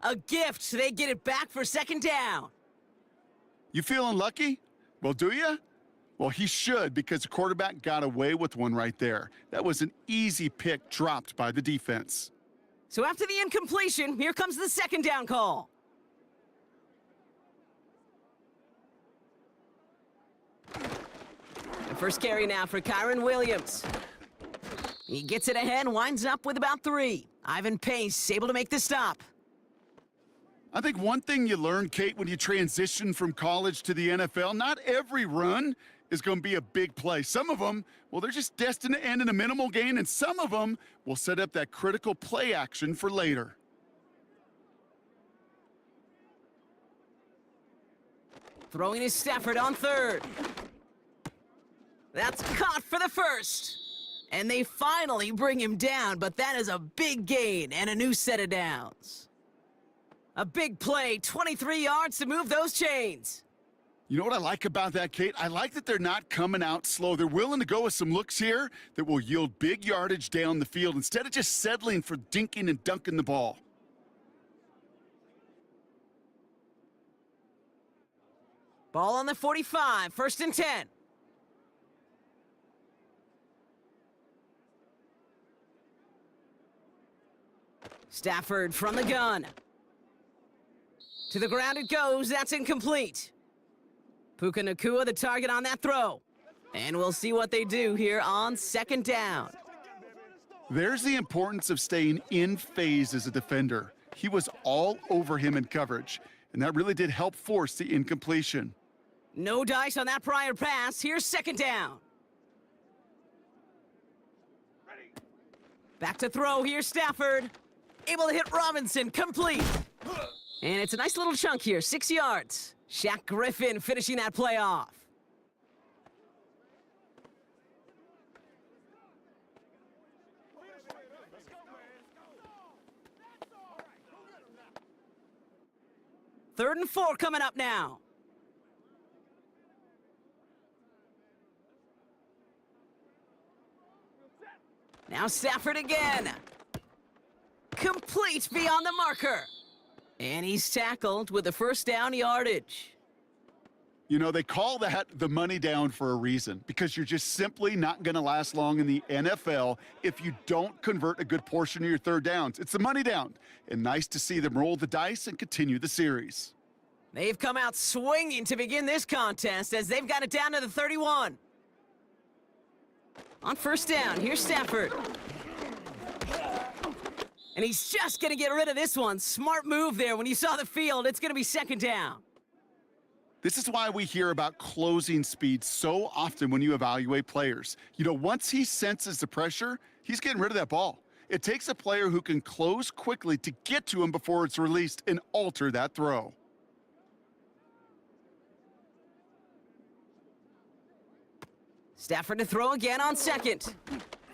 A gift, so they get it back for second down. You feeling lucky? Well, do you? Well, he should, because the quarterback got away with one right there. That was an easy pick dropped by the defense. So after the incompletion, here comes the second down call. The first carry now for Kyron Williams. He gets it ahead, winds up with about 3. Ivan Pace able to make the stop. I think one thing you learn, Kate, when you transition from college to the NFL, not every run is going to be a big play. Some of them, well, they're just destined to end in a minimal gain, and some of them will set up that critical play action for later. Throwing is Stafford on third. That's caught for the first. And they finally bring him down, but that is a big gain and a new set of downs. A big play, 23 yards to move those chains. You know what I like about that, Kate? I like that they're not coming out slow. They're willing to go with some looks here that will yield big yardage down the field instead of just settling for dinking and dunking the ball. Ball on the 45, first and 10. Stafford from the gun. To the ground it goes, that's incomplete. Puka Nacua the target on that throw. And we'll see what they do here on second down. There's the importance of staying in phase as a defender. He was all over him in coverage, and that really did help force the incompletion. No dice on that prior pass. Here's second down. Back to throw. Here's Stafford. Able to hit Robinson. Complete. And it's a nice little chunk here. 6 yards. Shaq Griffin finishing that play off. Third and 4 coming up now. Now Stafford again. Complete beyond the marker. And he's tackled with the first down yardage. You know, they call that the money down for a reason, because you're just simply not going to last long in the NFL if you don't convert a good portion of your third downs. It's the money down. And nice to see them roll the dice and continue the series. They've come out swinging to begin this contest as they've got it down to the 31. On first down, here's Stafford. And he's just going to get rid of this one. Smart move there. When you saw the field, it's going to be second down. This is why we hear about closing speed so often when you evaluate players. You know, once he senses the pressure, he's getting rid of that ball. It takes a player who can close quickly to get to him before it's released and alter that throw. Stafford to throw again on second.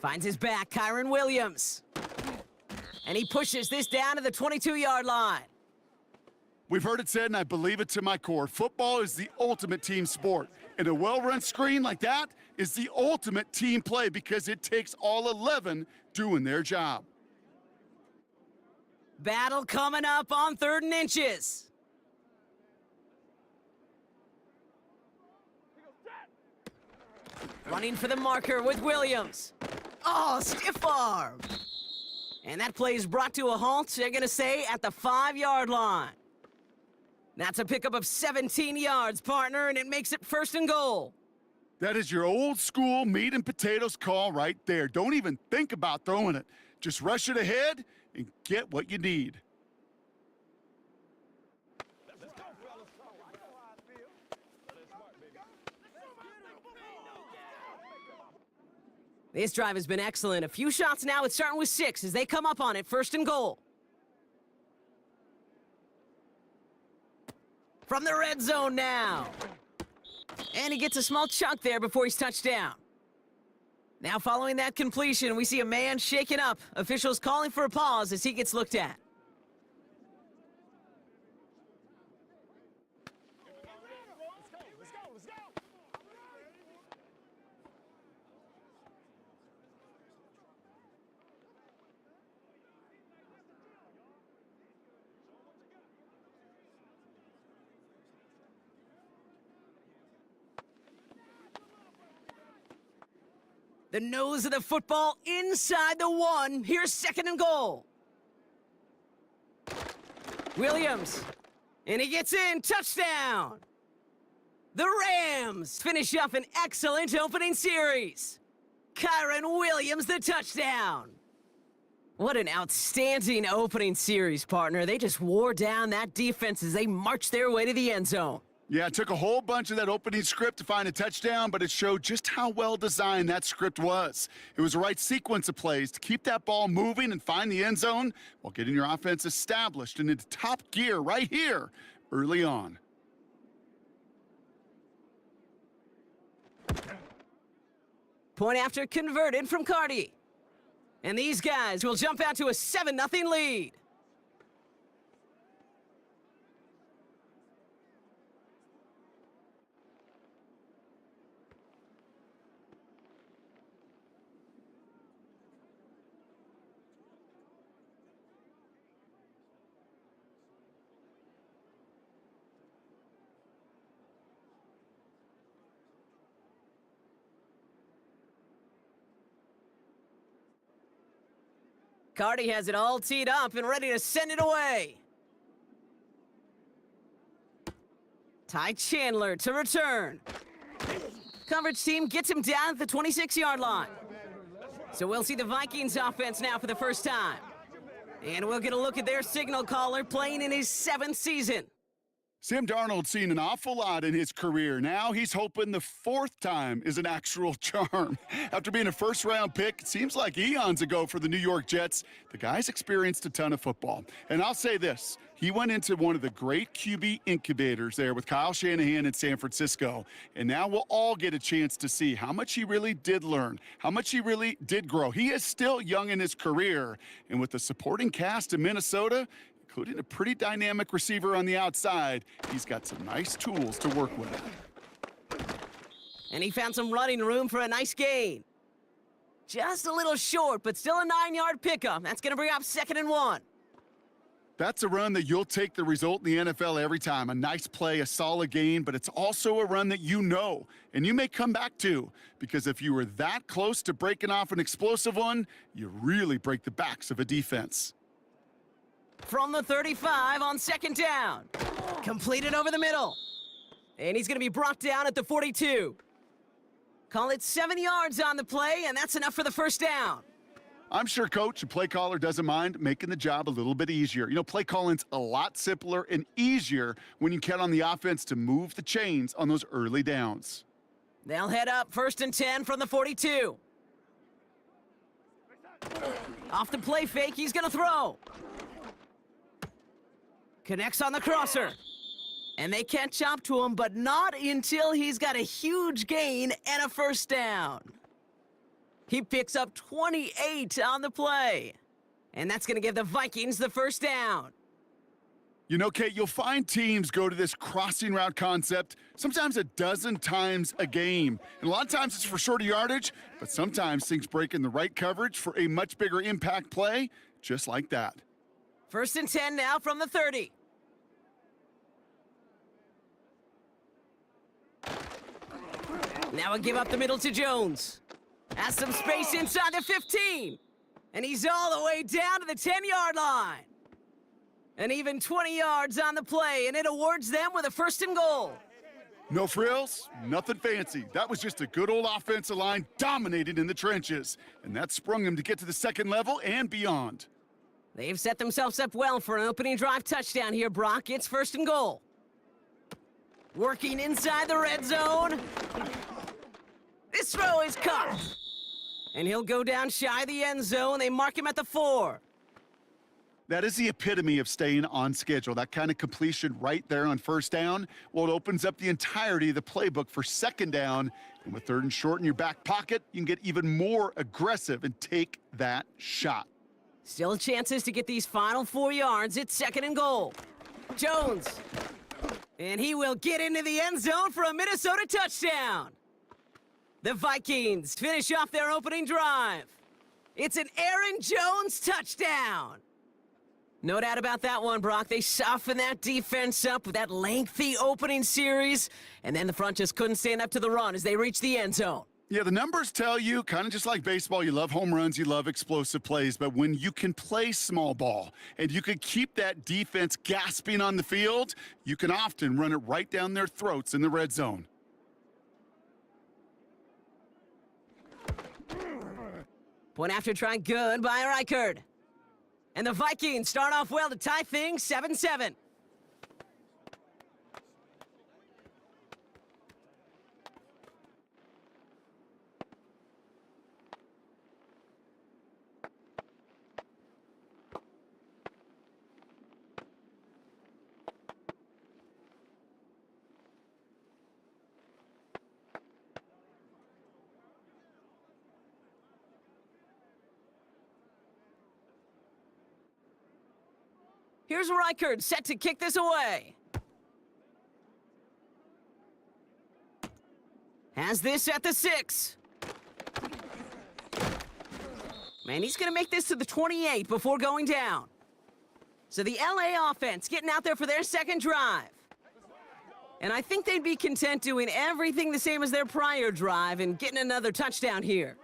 Finds his back, Kyron Williams. And he pushes this down to the 22-yard line. We've heard it said, and I believe it to my core, football is the ultimate team sport. And a well-run screen like that is the ultimate team play because it takes all 11 doing their job. Battle coming up on 3rd and inches. Running for the marker with Williams. Oh, stiff arm. And that play is brought to a halt, they're going to say, at the 5-yard line. That's a pickup of 17 yards, partner, and it makes it 1st and goal. That is your old school meat and potatoes call right there. Don't even think about throwing it. Just rush it ahead and get what you need. This drive has been excellent. A few shots now. It's starting with 6 as they come up on it. 1st and goal. From the red zone now. And he gets a small chunk there before he's touched down. Now following that completion, we see a man shaken up. Officials calling for a pause as he gets looked at. The nose of the football inside the 1. Here's 2nd and goal. Williams. And he gets in. Touchdown. The Rams finish off an excellent opening series. Kyron Williams, the touchdown. What an outstanding opening series, partner. They just wore down that defense as they marched their way to the end zone. Yeah, it took a whole bunch of that opening script to find a touchdown, but it showed just how well designed that script was. It was the right sequence of plays to keep that ball moving and find the end zone while getting your offense established and into top gear right here early on. Point after converted from Cardi. And these guys will jump out to a 7-0 lead. Cardi has it all teed up and ready to send it away. Ty Chandler to return. Coverage team gets him down at the 26-yard line. So we'll see the Vikings offense now for the first time. And we'll get a look at their signal caller playing in his 7th season. Sam Darnold's seen an awful lot in his career. Now he's hoping the 4th time is an actual charm. After being a first-round pick, it seems like eons ago for the New York Jets, the guy's experienced a ton of football. And I'll say this, he went into one of the great QB incubators there with Kyle Shanahan in San Francisco. And now we'll all get a chance to see how much he really did learn, how much he really did grow. He is still young in his career. And with the supporting cast in Minnesota, including a pretty dynamic receiver on the outside, he's got some nice tools to work with. And he found some running room for a nice gain. Just a little short, but still a 9-yard pickup. That's going to bring up 2nd and 1. That's a run that you'll take the result in the NFL every time. A nice play, a solid gain, but it's also a run that you know, and you may come back to, because if you were that close to breaking off an explosive one, you really break the backs of a defense. From the 35 on 2nd down. Completed over the middle. And he's going to be brought down at the 42. Call it 7 yards on the play, and that's enough for the first down. I'm sure coach and play caller doesn't mind making the job a little bit easier. You know, play calling's a lot simpler and easier when you count on the offense to move the chains on those early downs. They'll head up 1st and 10 from the 42. Off the play fake, he's going to throw. Connects on the crosser. And they catch up to him, but not until he's got a huge gain and a first down. He picks up 28 on the play. And that's going to give the Vikings the first down. You know, Kate, you'll find teams go to this crossing route concept sometimes a dozen times a game. And a lot of times it's for shorter yardage, but sometimes things break in the right coverage for a much bigger impact play, just like that. 1st and 10 now from the 30. Now a give up the middle to Jones. Has some space inside the 15. And he's all the way down to the 10-yard line. And even 20 yards on the play, and it awards them with a 1st and goal. No frills, nothing fancy. That was just a good old offensive line dominated in the trenches. And that sprung them to get to the 2nd level and beyond. They've set themselves up well for an opening drive touchdown here, Brock. It's 1st and goal. Working inside the red zone. This throw is caught. And he'll go down shy of the end zone. They mark him at the 4. That is the epitome of staying on schedule. That kind of completion right there on 1st down. Well, it opens up the entirety of the playbook for 2nd down. And with 3rd and short in your back pocket, you can get even more aggressive and take that shot. Still chances to get these final 4 yards. It's 2nd and goal. Jones. And he will get into the end zone for a Minnesota touchdown. The Vikings finish off their opening drive. It's an Aaron Jones touchdown. No doubt about that one, Brock. They softened that defense up with that lengthy opening series, and then the front just couldn't stand up to the run as they reached the end zone. Yeah, the numbers tell you, kind of just like baseball, you love home runs, you love explosive plays, but when you can play small ball and you can keep that defense gasping on the field, you can often run it right down their throats in the red zone. Point after try, good by Reichard. And the Vikings start off well to tie things 7-7. Here's Reichard set to kick this away. Has this at the 6. Man, he's going to make this to the 28 before going down. So the LA offense getting out there for their second drive. And I think they'd be content doing everything the same as their prior drive and getting another touchdown here.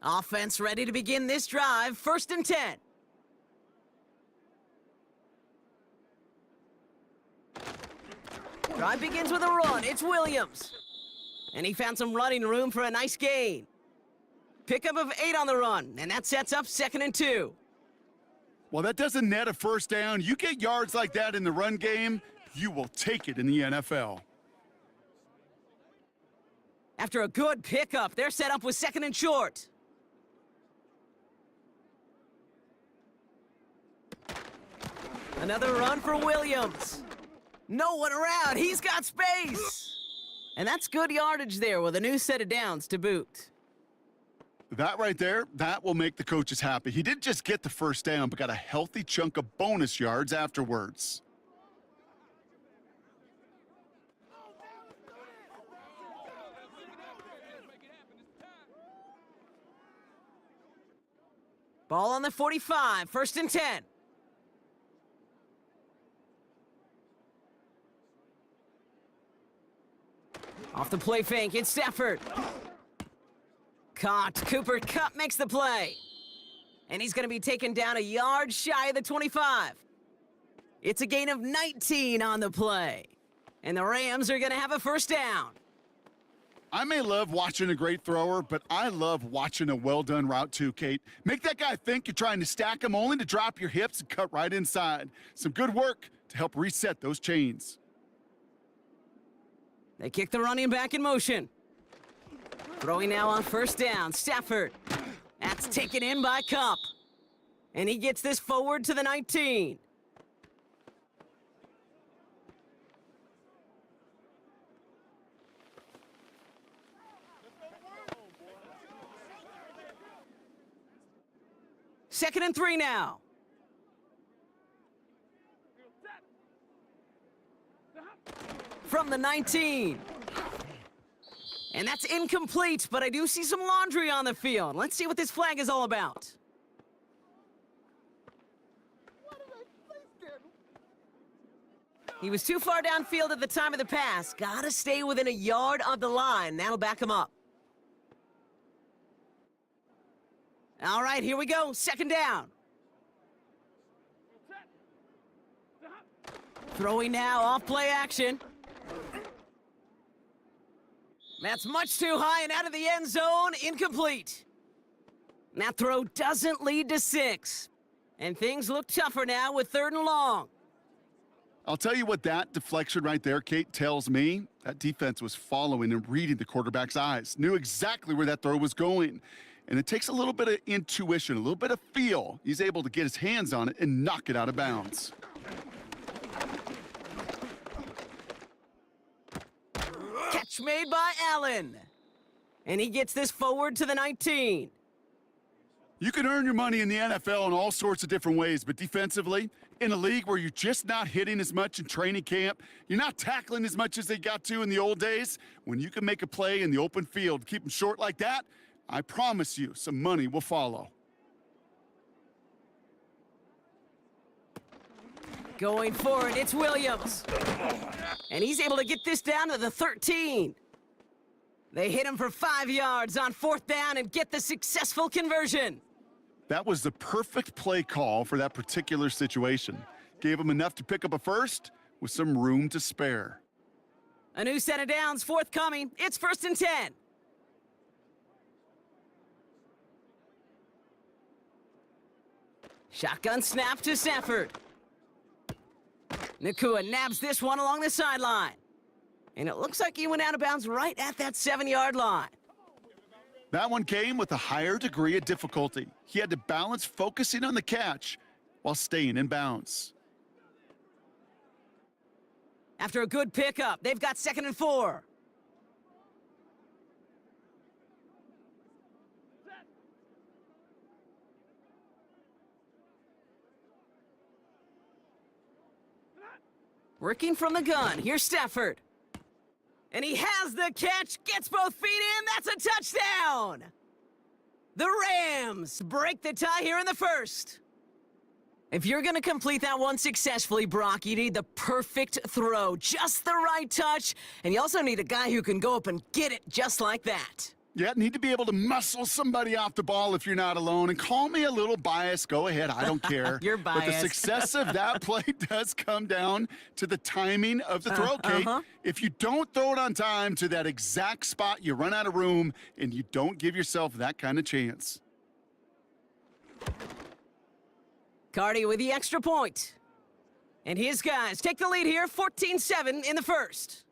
Offense ready to begin this drive, 1st and 10. Drive begins with a run, it's Williams. And he found some running room for a nice gain. Pickup of 8 on the run, and that sets up 2nd and 2. Well, that doesn't net a first down. You get yards like that in the run game, you will take it in the NFL. After a good pickup, they're set up with 2nd and short. Another run for Williams. No one around. He's got space. And that's good yardage there with a new set of downs to boot. That right there, that will make the coaches happy. He didn't just get the first down, but got a healthy chunk of bonus yards afterwards. Ball on the 45, 1st and 10. Off the play fake, it's Stafford. Caught. Cooper Kupp makes the play. And he's going to be taken down a yard shy of the 25. It's a gain of 19 on the play. And the Rams are going to have a first down. I may love watching a great thrower, but I love watching a well-done route too, Kate. Make that guy think you're trying to stack him only to drop your hips and cut right inside. Some good work to help reset those chains. They kick the running back in motion. Throwing now on 1st down, Stafford. That's taken in by Kupp. And he gets this forward to the 19. Second and 3 now. From the 19. And that's incomplete, but I do see some laundry on the field. Let's see what this flag is all about. He was too far downfield at the time of the pass. Gotta stay within a yard of the line. That'll back him up. All right, here we go. 2nd down. Throwing now, off play action. That's much too high and out of the end zone, incomplete. That throw doesn't lead to 6. And things look tougher now with 3rd and long. I'll tell you what that deflection right there, Kate, tells me. That defense was following and reading the quarterback's eyes, knew exactly where that throw was going. And it takes a little bit of intuition, a little bit of feel. He's able to get his hands on it and knock it out of bounds. Catch made by Allen. And he gets this forward to the 19. You can earn your money in the NFL in all sorts of different ways, but defensively, in a league where you're just not hitting as much in training camp, you're not tackling as much as they got to in the old days, when you can make a play in the open field, keep them short like that, I promise you some money will follow. Going for it, it's Williams. And he's able to get this down to the 13. They hit him for 5 yards on 4th down and get the successful conversion. That was the perfect play call for that particular situation. Gave him enough to pick up a first with some room to spare. A new set of downs forthcoming. It's 1st and 10. Shotgun snap to Stafford. Nakua nabs this one along the sideline. And it looks like he went out of bounds right at that 7-yard line. That one came with a higher degree of difficulty. He had to balance focusing on the catch while staying in bounds. After a good pickup, they've got 2nd and 4. Working from the gun, here's Stafford. And he has the catch, gets both feet in, that's a touchdown! The Rams break the tie here in the 1st. If you're gonna complete that one successfully, Brock, you need the perfect throw, just the right touch, and you also need a guy who can go up and get it just like that. Yeah, need to be able to muscle somebody off the ball if you're not alone. And call me a little biased. Go ahead. I don't care. You're biased. But the success of that play does come down to the timing of the throw, Kate. If you don't throw it on time to that exact spot, you run out of room, and you don't give yourself that kind of chance. Cardi with the extra point. And his guys take the lead here, 14-7 in the 1st.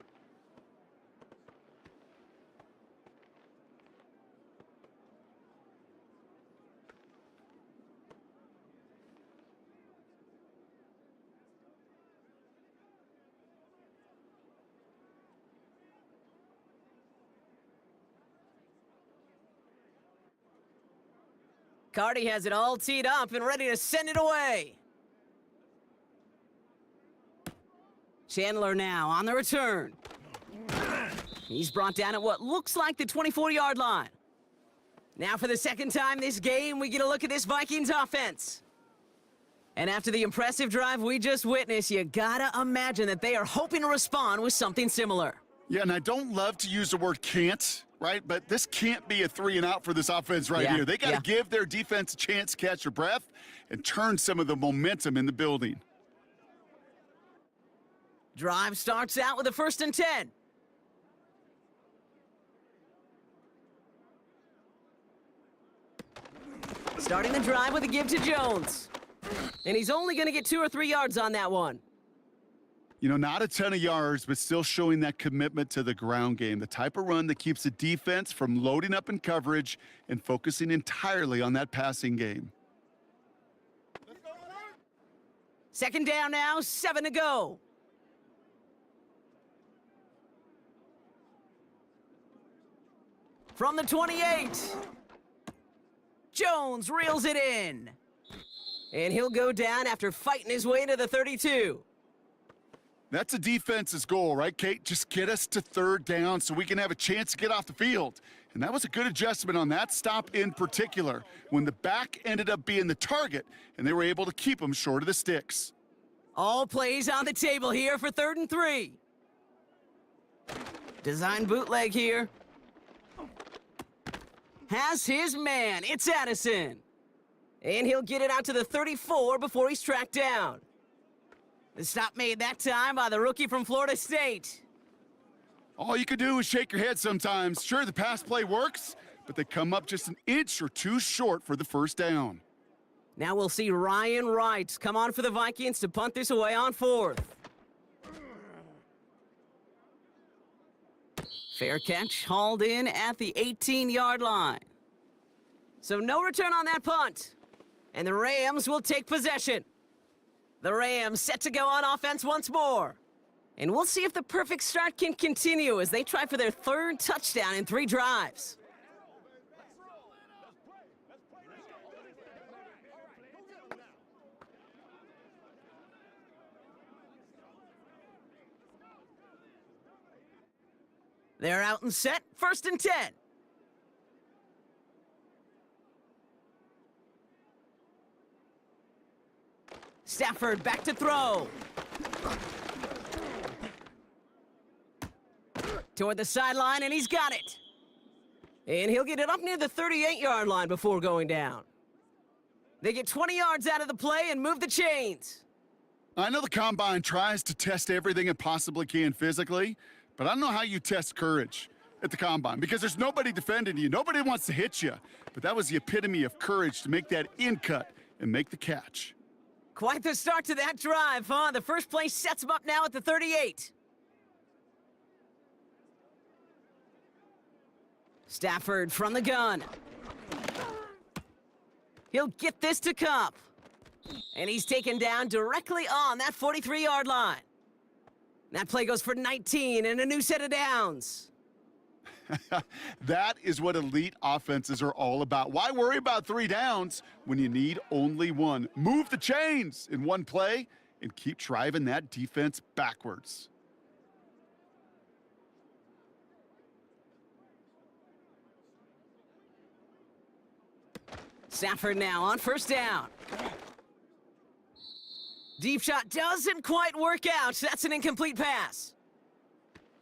Cardi has it all teed up and ready to send it away. Chandler now on the return. He's brought down at what looks like the 24-yard line. Now for the 2nd time this game, we get a look at this Vikings offense. And after the impressive drive we just witnessed, you gotta imagine that they are hoping to respond with something similar. Yeah, and I don't love to use the word can't, right? But this can't be a 3-and-out for this offense right here. They got to give their defense a chance to catch their breath and turn some of the momentum in the building. Drive starts out with a 1st and 10. Starting the drive with a give to Jones. And he's only going to get 2 or 3 yards on that one. You know, not a ton of yards, but still showing that commitment to the ground game. The type of run that keeps the defense from loading up in coverage and focusing entirely on that passing game. 2nd down now, 7 to go. From the 28. Jones reels it in. And he'll go down after fighting his way to the 32. That's a defense's goal, right, Kate? Just get us to 3rd down so we can have a chance to get off the field. And that was a good adjustment on that stop in particular, when the back ended up being the target, and they were able to keep him short of the sticks. All plays on the table here for 3rd and 3. Design bootleg here. Has his man. It's Addison. And he'll get it out to the 34 before he's tracked down. The stop made that time by the rookie from Florida State. All you can do is shake your head sometimes. Sure, the pass play works, but they come up just an inch or two short for the 1st down. Now we'll see Ryan Wright come on for the Vikings to punt this away on 4th. Fair catch, hauled in at the 18-yard line. So no return on that punt. And the Rams will take possession. The Rams set to go on offense once more. And we'll see if the perfect start can continue as they try for their 3rd touchdown in 3 drives. They're out and set, 1st and 10. Stafford back to throw. Toward the sideline, and he's got it. And he'll get it up near the 38-yard line before going down. They get 20 yards out of the play and move the chains. I know the Combine tries to test everything it possibly can physically, but I don't know how you test courage at the Combine because there's nobody defending you. Nobody wants to hit you. But that was the epitome of courage to make that in cut and make the catch. Quite the start to that drive, huh? The first play sets him up now at the 38. Stafford from the gun. He'll get this to Cup. And he's taken down directly on that 43-yard line. That play goes for 19 and a new set of downs. That is what elite offenses are all about. Why worry about 3 downs when you need only 1? Move the chains in one play and keep driving that defense backwards. Stafford now on first down. Deep shot doesn't quite work out. That's an incomplete pass.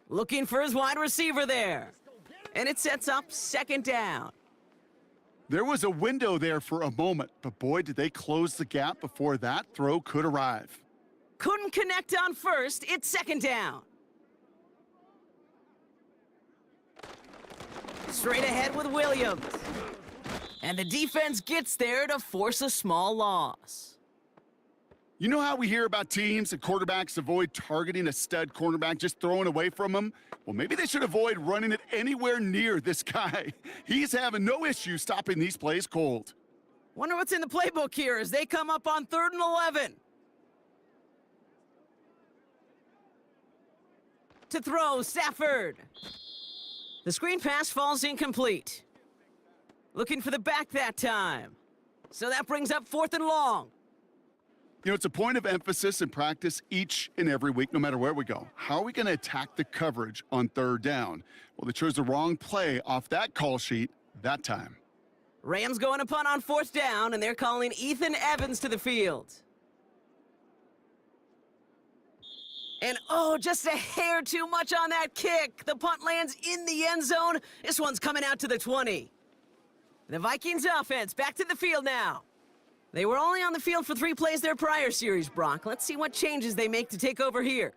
Looking for his wide receiver there. And it sets up second down. There was a window there for a moment, but boy, did they close the gap before that throw could arrive. Couldn't connect on first. It's second down. Straight ahead with Williams. And the defense gets there to force a small loss. You know how we hear about teams and quarterbacks avoid targeting a stud cornerback, just throwing away from him? Well, maybe they should avoid running it anywhere near this guy. He's having no issue stopping these plays cold. Wonder what's in the playbook here as they come up on 3rd and 11. To throw, Stafford. The screen pass falls incomplete. Looking for the back that time. So that brings up 4th and long. You know, it's a point of emphasis in practice each and every week, no matter where we go. How are we going to attack the coverage on 3rd down? Well, they chose the wrong play off that call sheet that time. Rams going to punt on 4th down, and they're calling Ethan Evans to the field. And oh, just a hair too much on that kick. The punt lands in the end zone. This one's coming out to the 20. The Vikings offense back to the field now. They were only on the field for 3 plays their prior series, Brock. Let's see what changes they make to take over here.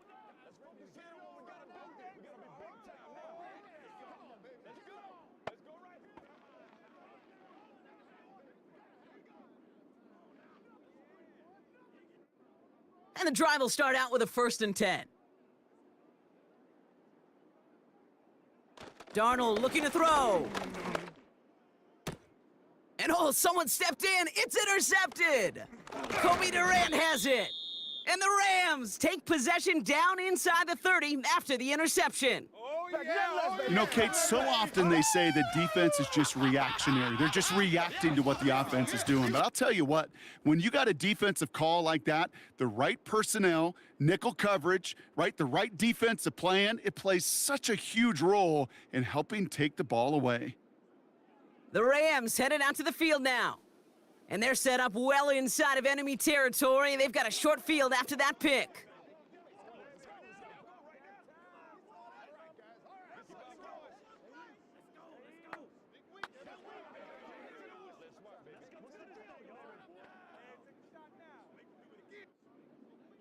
And the drive will start out with a 1st and 10. Darnold looking to throw. And oh, someone stepped in. It's intercepted. Kobe Durant has it. And the Rams take possession down inside the 30 after the interception. You know, Kate, so often they say that defense is just reactionary. They're just reacting to what the offense is doing. But I'll tell you what, when you got a defensive call like that, the right personnel, nickel coverage, right, the right defensive plan, it plays such a huge role in helping take the ball away. The Rams headed out to the field now. And they're set up well inside of enemy territory. They've got a short field after that pick.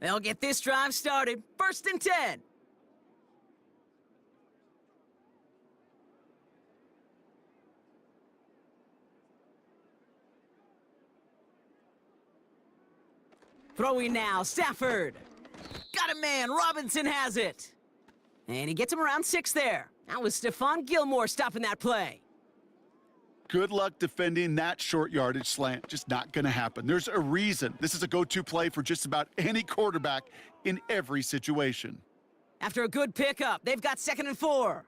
They'll get this drive started. 1st and 10. Throwing now, Stafford. Got a man, Robinson has it. And he gets him around 6 there. That was Stephon Gilmore stopping that play. Good luck defending that short yardage slant. Just not going to happen. There's a reason. This is a go-to play for just about any quarterback in every situation. After a good pickup, they've got 2nd and 4.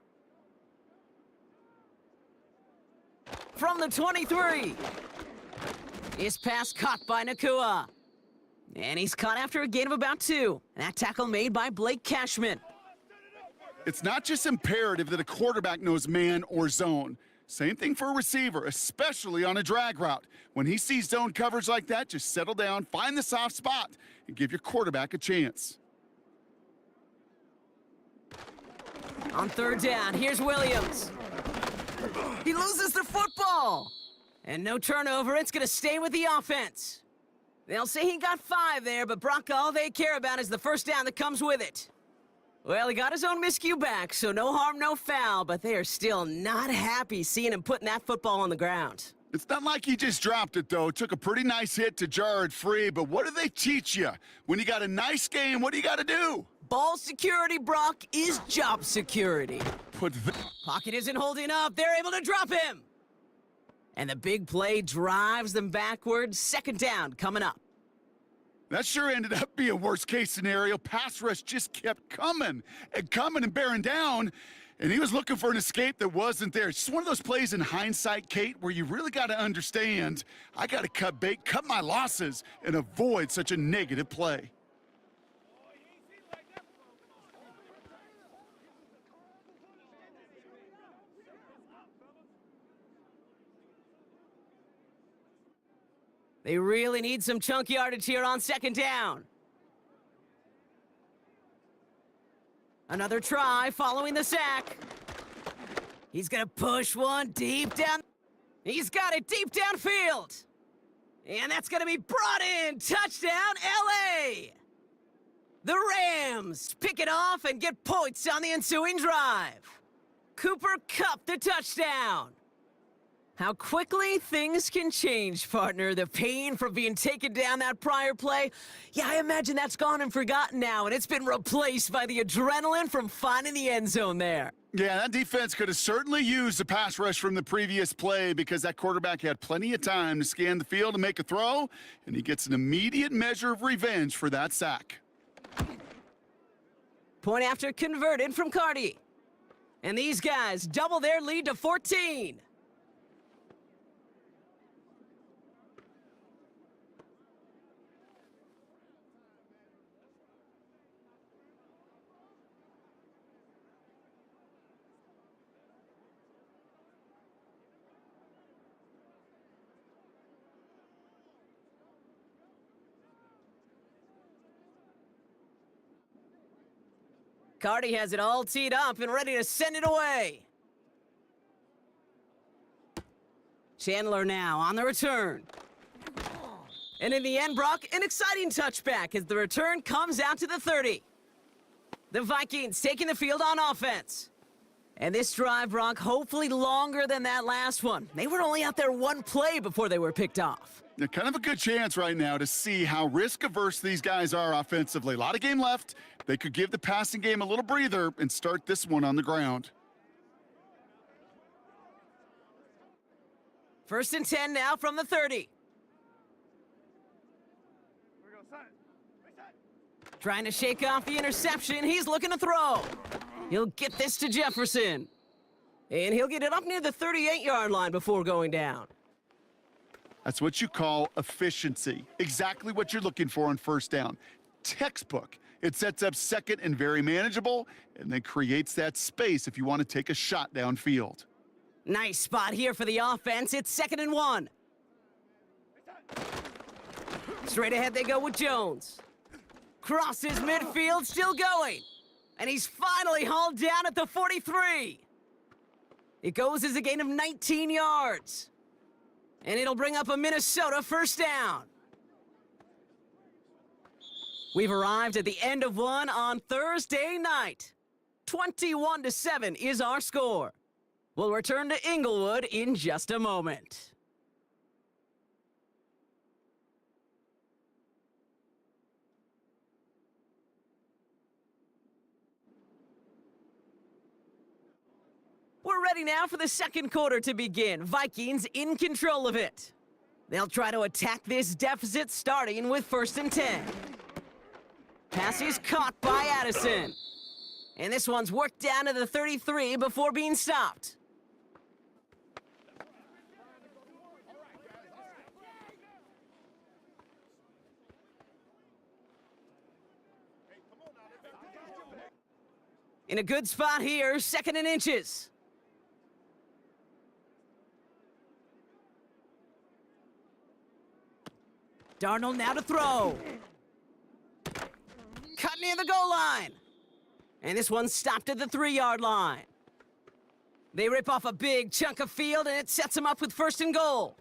From the 23. His pass caught by Nakua. And he's caught after a gain of about 2. And that tackle made by Blake Cashman. It's not just imperative that a quarterback knows man or zone. Same thing for a receiver, especially on a drag route. When he sees zone coverage like that, just settle down, find the soft spot, and give your quarterback a chance. On third down, here's Williams. He loses the football. And no turnover, it's going to stay with the offense. They'll say he got 5 there, but Brock, all they care about is the first down that comes with it. Well, he got his own miscue back, so no harm, no foul, but they are still not happy seeing him putting that football on the ground. It's not like he just dropped it, though. Took a pretty nice hit to jar it free, but what do they teach you? When you got a nice game, what do you got to do? Ball security, Brock, is job security. Pocket isn't holding up. They're able to drop him. And the big play drives them backwards. Second down coming up. That sure ended up being a worst-case scenario. Pass rush just kept coming and bearing down, and he was looking for an escape that wasn't there. It's just one of those plays in hindsight, Kate, where you really got to understand, I got to cut bait, cut my losses, and avoid such a negative play. They really need some chunk yardage here on second down. Another try following the sack. He's going to push one deep down. He's got it deep downfield. And that's going to be brought in. Touchdown, LA. The Rams pick it off and get points on the ensuing drive. Cooper Kupp the touchdown. How quickly things can change, partner. The pain from being taken down that prior play, yeah, I imagine that's gone and forgotten now, and it's been replaced by the adrenaline from finding the end zone there. Yeah, that defense could have certainly used the pass rush from the previous play because that quarterback had plenty of time to scan the field and make a throw, and he gets an immediate measure of revenge for that sack. Point after converted from Cardi. And these guys double their lead to 14. Cardi has it all teed up and ready to send it away. Chandler now on the return. And in the end, Brock, an exciting touchback as the return comes out to the 30. The Vikings taking the field on offense. And this drive, Brock, hopefully longer than that last one. They were only out there one play before they were picked off. Yeah, kind of a good chance right now to see how risk-averse these guys are offensively. A lot of game left. They could give the passing game a little breather and start this one on the ground. First and 10 now from the 30. Trying to shake off the interception. He's looking to throw. He'll get this to Jefferson. And he'll get it up near the 38-yard line before going down. That's what you call efficiency. Exactly what you're looking for on first down. Textbook. It sets up second and very manageable, and then creates that space if you want to take a shot downfield. Nice spot here for the offense. It's 2nd and 1. Straight ahead they go with Jones. Crosses midfield, still going. And he's finally hauled down at the 43. It goes as a gain of 19 yards. And it'll bring up a Minnesota first down. We've arrived at the end of one on Thursday night. 21-7 is our score. We'll return to Inglewood in just a moment. We're ready now for the second quarter to begin. Vikings in control of it. They'll try to attack this deficit starting with 1st and 10. Pass is caught by Addison. And this one's worked down to the 33 before being stopped. In a good spot here, 2nd and inches. Darnold now to throw. Cut near the goal line. And this one's stopped at the 3-yard line. They rip off a big chunk of field, and it sets them up with 1st and goal.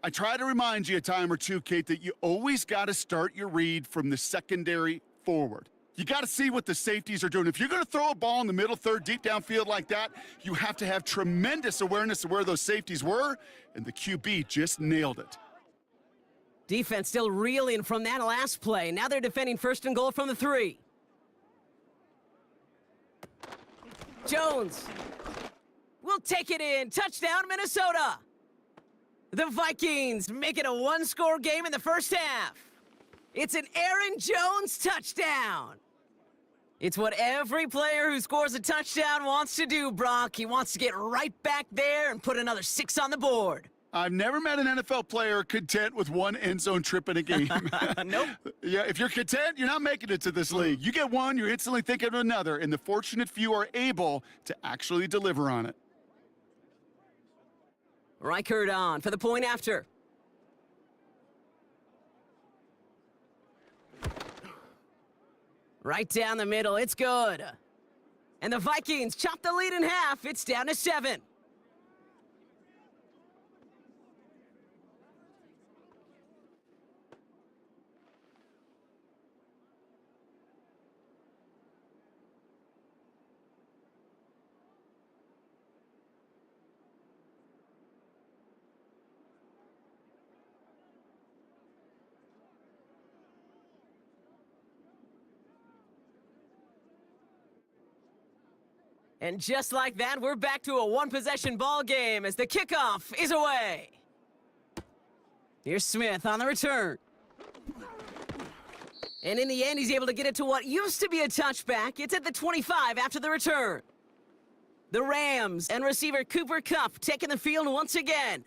I try to remind you a time or two, Kate, that you always got to start your read from the secondary forward. You got to see what the safeties are doing. If you're going to throw a ball in the middle third, deep downfield like that, you have to have tremendous awareness of where those safeties were, and the QB just nailed it. Defense still reeling from that last play. Now they're defending 1st and goal from the 3. Jones will take it in. Touchdown, Minnesota. The Vikings make it a 1-score game in the first half. It's an Aaron Jones touchdown. It's what every player who scores a touchdown wants to do, Brock. He wants to get right back there and put another 6 on the board. I've never met an NFL player content with one end zone trip in a game. Nope. Yeah, if you're content, you're not making it to this league. You get one, you're instantly thinking of another, and the fortunate few are able to actually deliver on it. Reichert on for the point after. Right down the middle, it's good. And the Vikings chop the lead in half. It's down to 7. And just like that, we're back to a one-possession ball game as the kickoff is away. Here's Smith on the return. And in the end, he's able to get it to what used to be a touchback. It's at the 25 after the return. The Rams and receiver Cooper Kupp taking the field once again.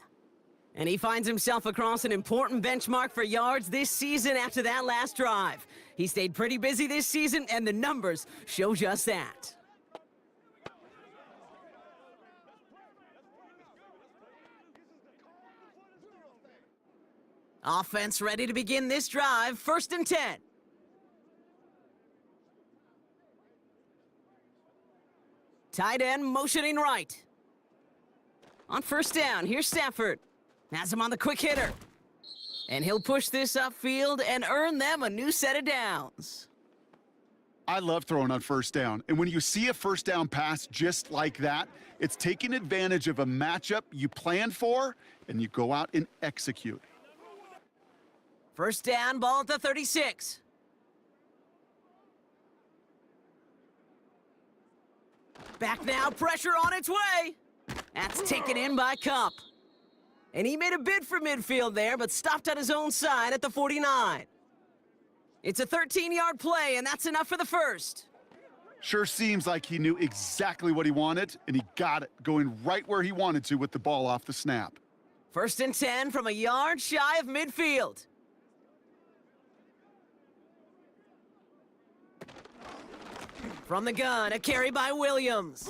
And he finds himself across an important benchmark for yards this season after that last drive. He stayed pretty busy this season, and the numbers show just that. Offense ready to begin this drive. 1st and 10. Tight end motioning right. On 1st down, here's Stafford. Has him on the quick hitter. And he'll push this upfield and earn them a new set of downs. I love throwing on 1st down. And when you see a 1st down pass just like that, it's taking advantage of a matchup you planned for, and you go out and execute. 1st down, ball at the 36. Back now, pressure on its way. That's taken in by Kupp. And he made a bid for midfield there, but stopped on his own side at the 49. It's a 13-yard play, and that's enough for the first. Sure seems like he knew exactly what he wanted, and he got it, going right where he wanted to with the ball off the snap. 1st and 10 from a yard shy of midfield. From the gun, a carry by Williams.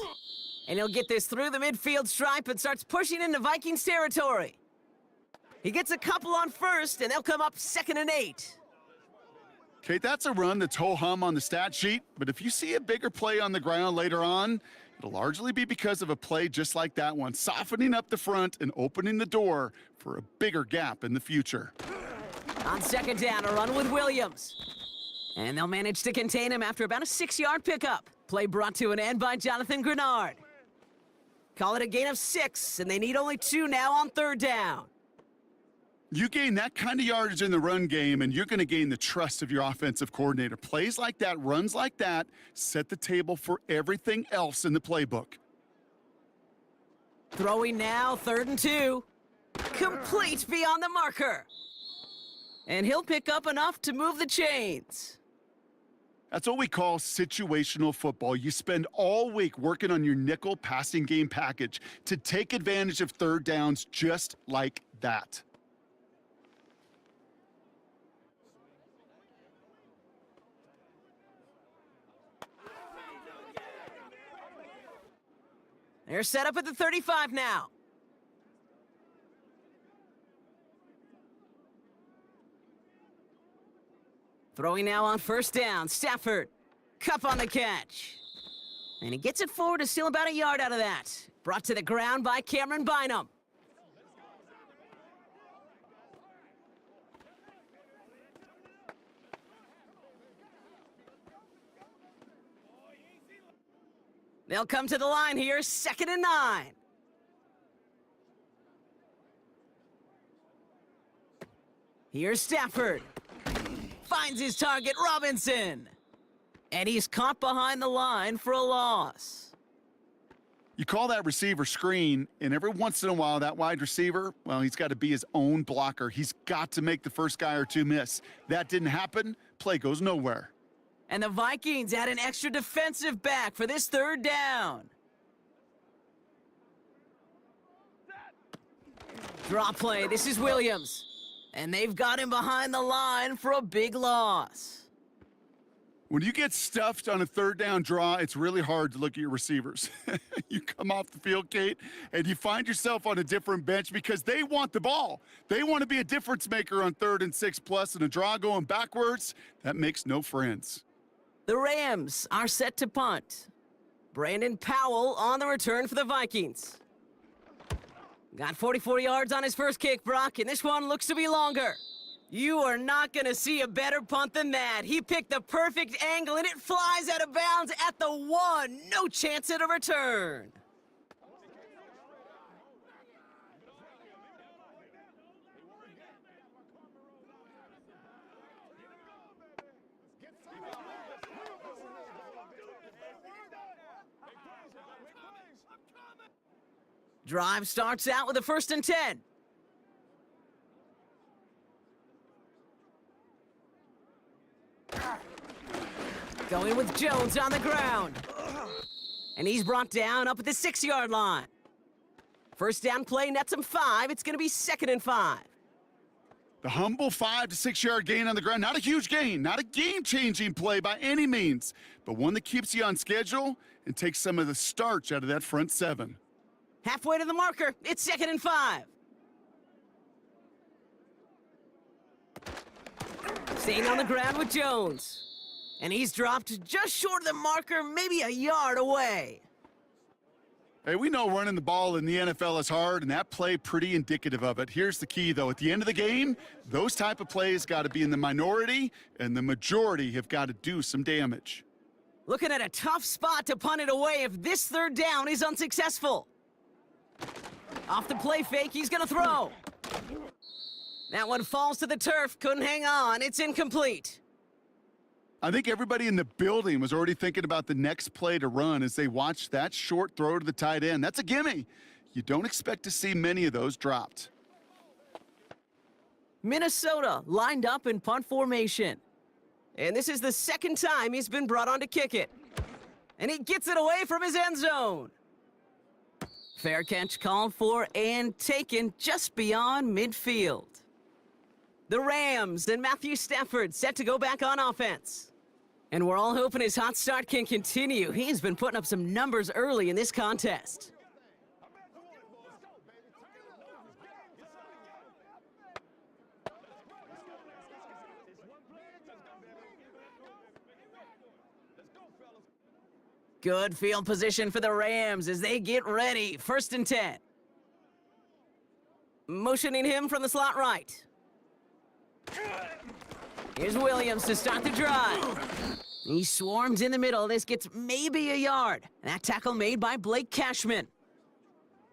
And he'll get this through the midfield stripe and starts pushing into Vikings territory. He gets a couple on 1st, and they'll come up 2nd and 8. Kate, that's a run that's ho-hum on the stat sheet, but if you see a bigger play on the ground later on, it'll largely be because of a play just like that one, softening up the front and opening the door for a bigger gap in the future. On 2nd down, a run with Williams. And they'll manage to contain him after about a 6-yard pickup. Play brought to an end by Jonathan Grenard. Call it a gain of 6, and they need only 2 now on 3rd down. You gain that kind of yardage in the run game, and you're going to gain the trust of your offensive coordinator. Plays like that, runs like that, set the table for everything else in the playbook. Throwing now, 3rd and 2. Complete beyond the marker. And he'll pick up enough to move the chains. That's what we call situational football. You spend all week working on your nickel passing game package to take advantage of 3rd downs just like that. They're set up at the 35 now. Throwing now on first down. Stafford. Cup on the catch. And he gets it forward to steal about a yard out of that. Brought to the ground by Cameron Bynum. They'll come to the line here, 2nd and 9. Here's Stafford. Finds his target, Robinson. And he's caught behind the line for a loss. You call that receiver screen, and every once in a while, that wide receiver, well, he's got to be his own blocker. He's got to make the first guy or two miss. That didn't happen. Play goes nowhere. And the Vikings add an extra defensive back for this 3rd down. Draw play. This is Williams. And they've got him behind the line for a big loss. When you get stuffed on a 3rd down draw, it's really hard to look at your receivers. You come off the field, Kate, and you find yourself on a different bench because they want the ball. They want to be a difference maker on 3rd and 6+, and a draw going backwards, that makes no friends. The Rams are set to punt. Brandon Powell on the return for the Vikings. Got 44 yards on his first kick, Brock, and this one looks to be longer. You are not going to see a better punt than that. He picked the perfect angle, and it flies out of bounds at the 1. No chance at a return. Drive starts out with a 1st and 10. Going with Jones on the ground. And he's brought down up at the 6-yard line. First down play nets him 5. It's going to be 2nd and 5. The humble 5 to 6 yard gain on the ground. Not a huge gain, not a game-changing play by any means, but one that keeps you on schedule and takes some of the starch out of that front 7. Halfway to the marker. It's 2nd and 5. Staying on the ground with Jones. And he's dropped just short of the marker, maybe a yard away. Hey, we know running the ball in the NFL is hard, and that play pretty indicative of it. Here's the key, though. At the end of the game, those type of plays got to be in the minority, and the majority have got to do some damage. Looking at a tough spot to punt it away if this 3rd down is unsuccessful. Off the play fake, he's going to throw. That one falls to the turf, couldn't hang on. It's incomplete. I think everybody in the building was already thinking about the next play to run as they watched that short throw to the tight end. That's a gimme. You don't expect to see many of those dropped. Minnesota lined up in punt formation. And this is the 2nd time he's been brought on to kick it. And he gets it away from his end zone. Fair catch called for and taken just beyond midfield. The Rams and Matthew Stafford set to go back on offense. And we're all hoping his hot start can continue. He's been putting up some numbers early in this contest. Good field position for the Rams as they get ready. 1st and 10. Motioning him from the slot right. Here's Williams to start the drive. He swarms in the middle. This gets maybe a yard. That tackle made by Blake Cashman.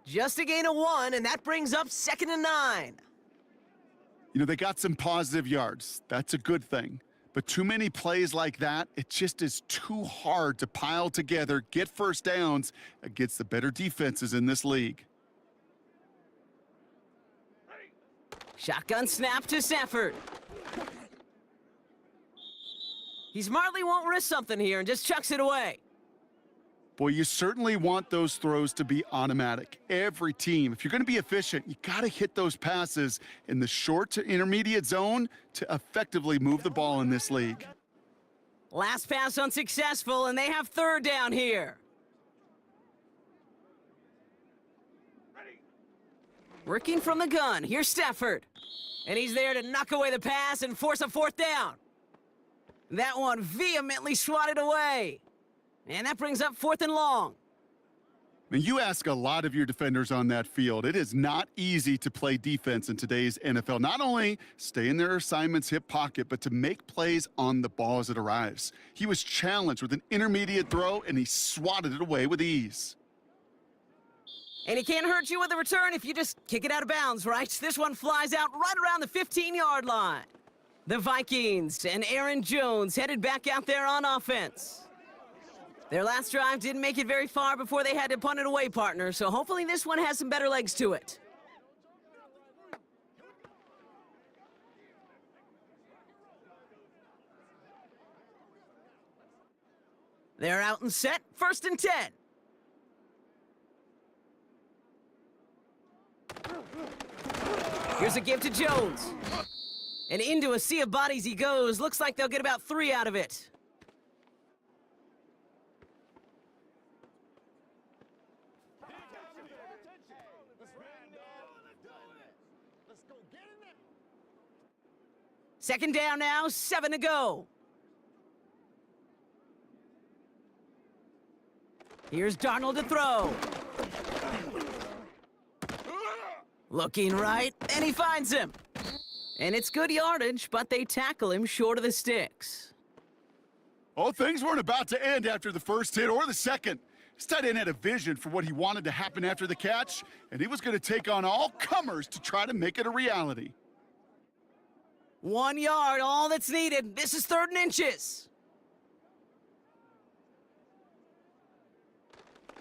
Just a gain of 1, and that brings up 2nd and 9. You know, they got some positive yards. That's a good thing. But too many plays like that, it just is too hard to pile together, get first downs against the better defenses in this league. Shotgun snap to Stafford. He smartly won't risk something here and just chucks it away. Boy, you certainly want those throws to be automatic. Every team, if you're going to be efficient, you got to hit those passes in the short to intermediate zone to effectively move the ball in this league. Last pass unsuccessful, and they have 3rd down here. Working from the gun, here's Stafford. And he's there to knock away the pass and force a 4th down. That one vehemently swatted away. And that brings up 4th and long. And you ask a lot of your defenders on that field. It is not easy to play defense in today's NFL. Not only stay in their assignment's hip pocket, but to make plays on the ball as it arrives. He was challenged with an intermediate throw, and he swatted it away with ease. And he can't hurt you with a return if you just kick it out of bounds, right? This one flies out right around the 15-yard line. The Vikings and Aaron Jones headed back out there on offense. Their last drive didn't make it very far before they had to punt it away, partner, so hopefully this one has some better legs to it. They're out and set, 1st and 10. Here's a give to Jones. And into a sea of bodies he goes. Looks like they'll get about 3 out of it. Second down now, 7 to go. Here's Darnold to throw. Looking right, and he finds him. And it's good yardage, but they tackle him short of the sticks. Oh, things weren't about to end after the first hit or the second. This tight end had a vision for what he wanted to happen after the catch, and he was going to take on all comers to try to make it a reality. 1 yard, all that's needed. This is 3rd and inches.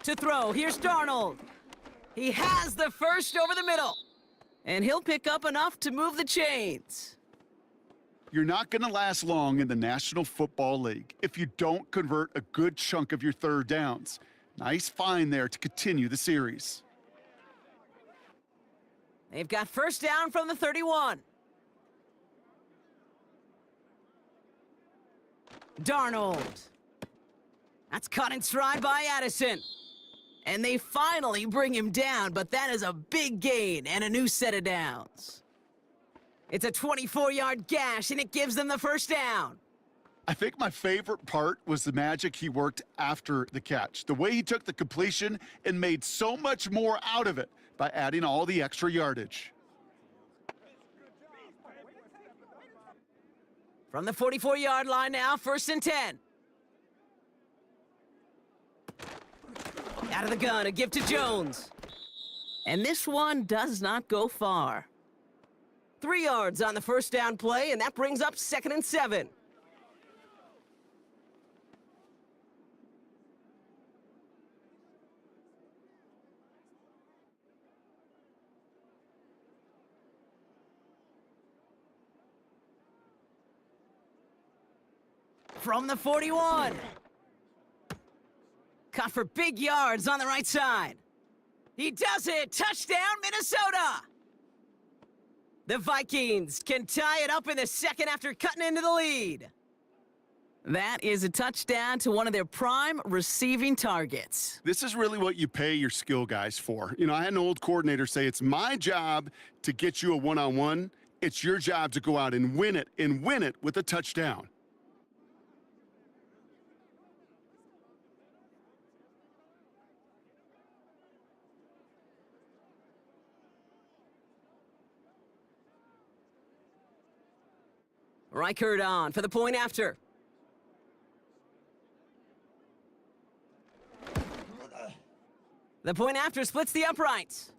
To throw, here's Darnold. He has the first over the middle. And he'll pick up enough to move the chains. You're not going to last long in the National Football League if you don't convert a good chunk of your 3rd downs. Nice find there to continue the series. They've got 1st down from the 31. Darnold. That's caught in stride by Addison. And they finally bring him down, but that is a big gain and a new set of downs. It's a 24-yard gash, and it gives them the 1st down. I think my favorite part was the magic he worked after the catch. The way he took the completion and made so much more out of it by adding all the extra yardage. From the 44-yard line now, 1st and 10. Out of the gun, a give to Jones. And this one does not go far. 3 yards on the 1st down play, and that brings up 2nd and 7. From the 41. Caught for big yards on the right side. He does it! Touchdown, Minnesota! The Vikings can tie it up in the 2nd after cutting into the lead. That is a touchdown to one of their prime receiving targets. This is really what you pay your skill guys for. You know, I had an old coordinator say, it's my job to get you a one-on-one. It's your job to go out and win it with a touchdown. Reichert on for the point after. The point after splits the uprights.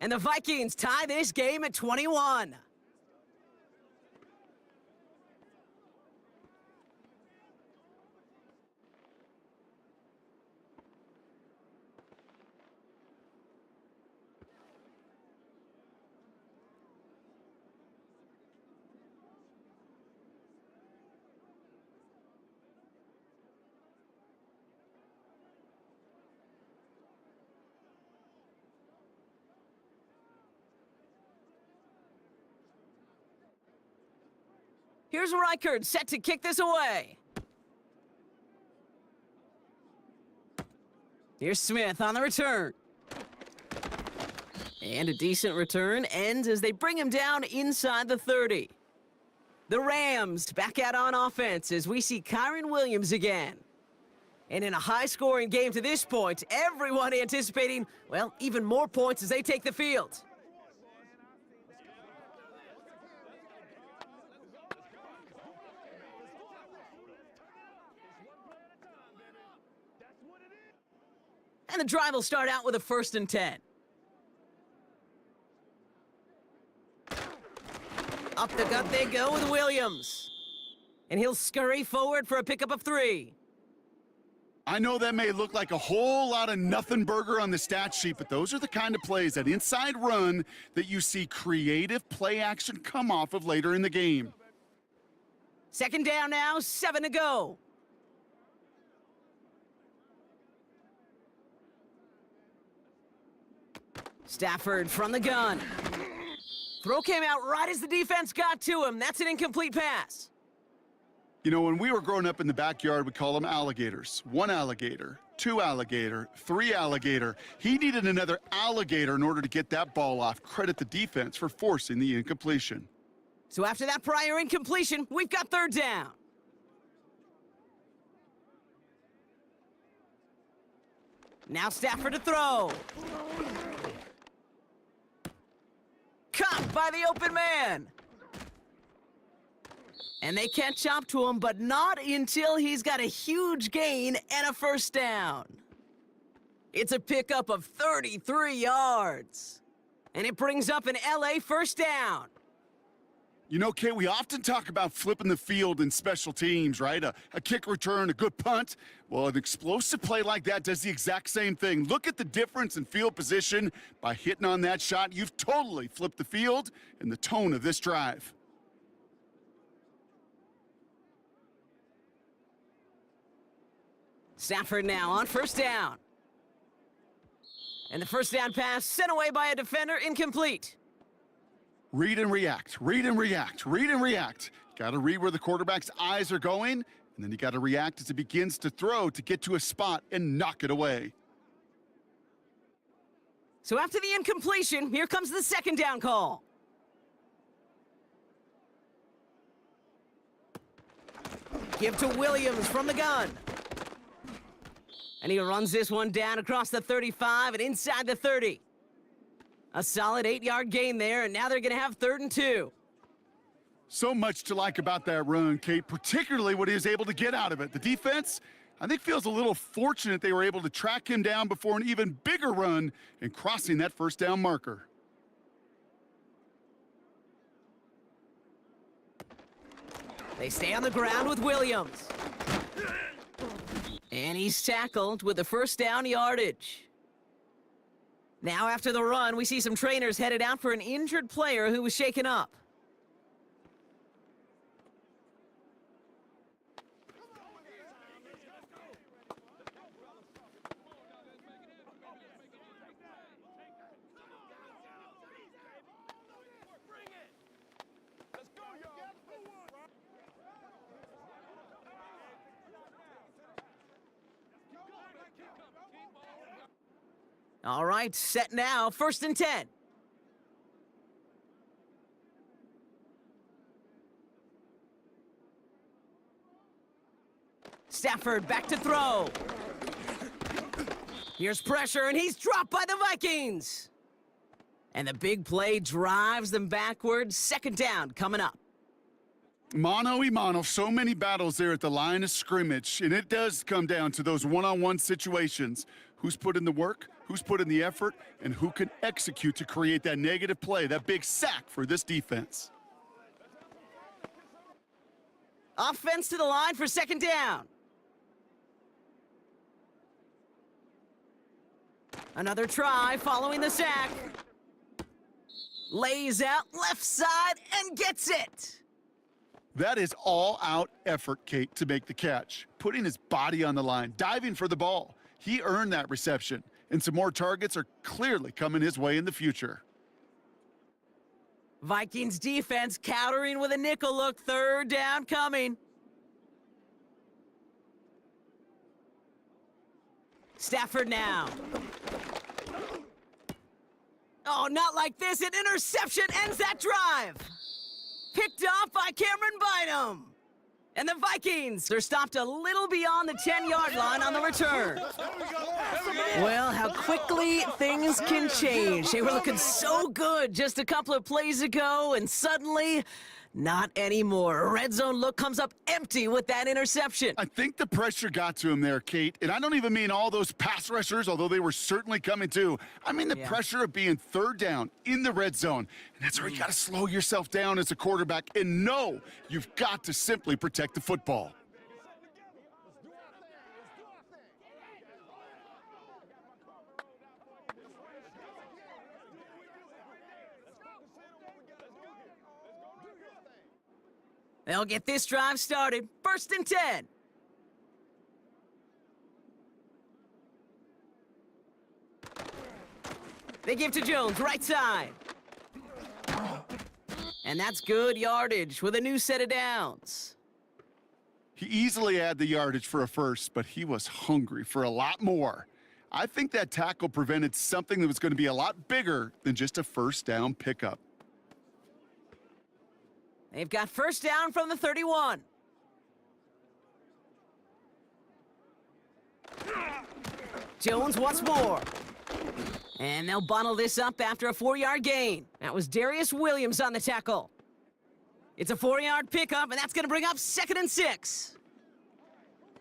And the Vikings tie this game at 21. Here's Reichert set to kick this away. Here's Smith on the return. And a decent return ends as they bring him down inside the 30. The Rams back out on offense as we see Kyron Williams again. And in a high-scoring game to this point, everyone anticipating, well, even more points as they take the field. And the drive will start out with a 1st and 10. Up the gut they go with Williams. And he'll scurry forward for a pickup of 3. I know that may look like a whole lot of nothing burger on the stat sheet, but those are the kind of plays, that inside run, that you see creative play action come off of later in the game. 2nd down now, 7 to go. Stafford from the gun. Throw came out right as the defense got to him. That's an incomplete pass. You know, when we were growing up in the backyard, we call them alligators. 1 alligator, 2 alligator, 3 alligator. He needed another alligator in order to get that ball off. Credit the defense for forcing the incompletion. So after that prior incompletion, we've got 3rd down. Now Stafford to throw. Caught by the open man. And they catch up to him, but not until he's got a huge gain and a 1st down. It's a pickup of 33 yards. And it brings up an LA 1st down. You know, Kate, we often talk about flipping the field in special teams, right? A kick return, a good punt. Well, an explosive play like that does the exact same thing. Look at the difference in field position. By hitting on that shot, you've totally flipped the field and the tone of this drive. Stafford now on 1st down. And the 1st down pass sent away by a defender, incomplete. Read and react, read and react, read and react. Got to read where the quarterback's eyes are going, and then you got to react as it begins to throw to get to a spot and knock it away. So after the incompletion, here comes the 2nd down call. Give to Williams from the gun. And he runs this one down across the 35 and inside the 30. A solid 8-yard gain there, and now they're going to have 3rd and 2. So much to like about that run, Kate, particularly what he was able to get out of it. The defense, I think, feels a little fortunate they were able to track him down before an even bigger run and crossing that 1st down marker. They stay on the ground with Williams. And he's tackled with the 1st down yardage. Now after the run, we see some trainers headed out for an injured player who was shaken up. All right, set now, 1st and 10. Stafford back to throw. Here's pressure, and he's dropped by the Vikings. And the big play drives them backwards. 2nd down coming up. Mano-a-mano, so many battles there at the line of scrimmage, and it does come down to those one-on-one situations. Who's put in the work, who's put in the effort, and who can execute to create that negative play, that big sack for this defense. Offense to the line for 2nd down. Another try following the sack. Lays out left side and gets it. That is all-out effort, Kate, to make the catch. Putting his body on the line, diving for the ball. He earned that reception, and some more targets are clearly coming his way in the future. Vikings defense countering with a nickel look. 3rd down coming. Stafford now. Oh, not like this. An interception ends that drive. picked off by Cameron Bynum. And the Vikings are stopped a little beyond the 10-yard line on the return. Well, how quickly things can change. They were looking so good just a couple of plays ago, and suddenly, not anymore. A red zone look comes up empty with that interception. I think the pressure got to him there, Kate. And I don't even mean all those pass rushers, although they were certainly coming too. I mean the pressure of being third down in the red zone. And that's where you got to slow yourself down as a quarterback and know you've got to simply protect the football. They'll get this drive started. 1st and 10. They give to Jones, right side. And that's good yardage with a new set of downs. He easily had the yardage for a first, but he was hungry for a lot more. I think that tackle prevented something that was going to be a lot bigger than just a first down pickup. They've got first down from the 31. Jones once more. And they'll bottle this up after a 4-yard gain. That was Darius Williams on the tackle. It's a 4-yard pickup, and that's going to bring up 2nd and 6.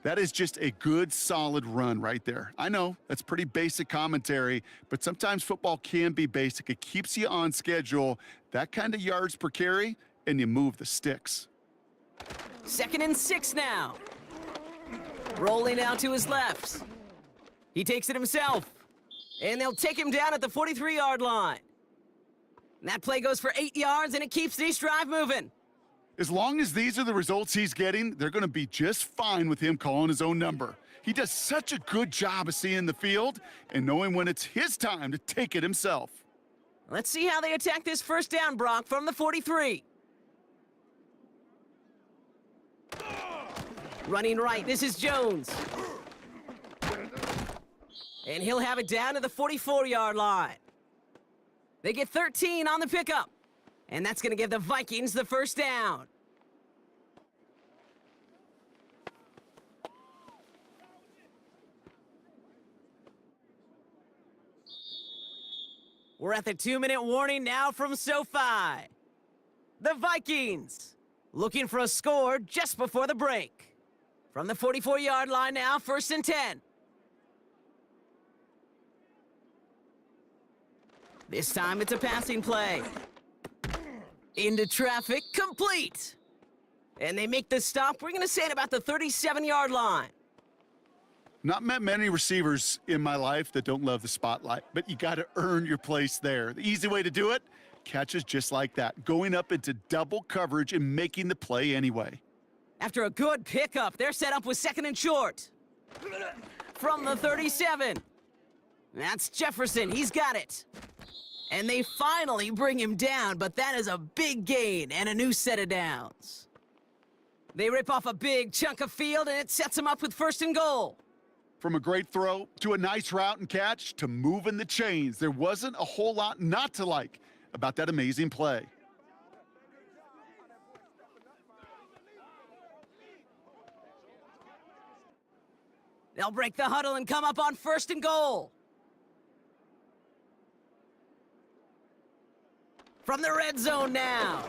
That is just a good, solid run right there. I know, that's pretty basic commentary, but sometimes football can be basic. It keeps you on schedule. That kind of yards per carry, and you move the sticks. 2nd and 6 now. Rolling out to his left. He takes it himself. And they'll take him down at the 43-yard line. And that play goes for 8 yards, and it keeps this drive moving. As long as these are the results he's getting, they're going to be just fine with him calling his own number. He does such a good job of seeing the field and knowing when it's his time to take it himself. Let's see how they attack this first down, Brock, from the 43. Running right, this is Jones. And he'll have it down to the 44-yard line. They get 13 on the pickup. And that's going to give the Vikings the first down. We're at the 2-minute warning now from SoFi. The Vikings looking for a score just before the break. From the 44-yard line now, 1st and 10. This time it's a passing play. Into traffic, complete. And they make the stop, we're going to say at about the 37-yard line. Not met many receivers in my life that don't love the spotlight, but you got to earn your place there. The easy way to do it, catches just like that, going up into double coverage and making the play anyway. After a good pickup, they're set up with 2nd and short. From the 37. That's Jefferson, he's got it. And they finally bring him down, but that is a big gain and a new set of downs. They rip off a big chunk of field, and it sets them up with 1st and goal. From a great throw to a nice route and catch to moving the chains, there wasn't a whole lot not to like about that amazing play. They'll break the huddle and come up on 1st and goal. From the red zone now.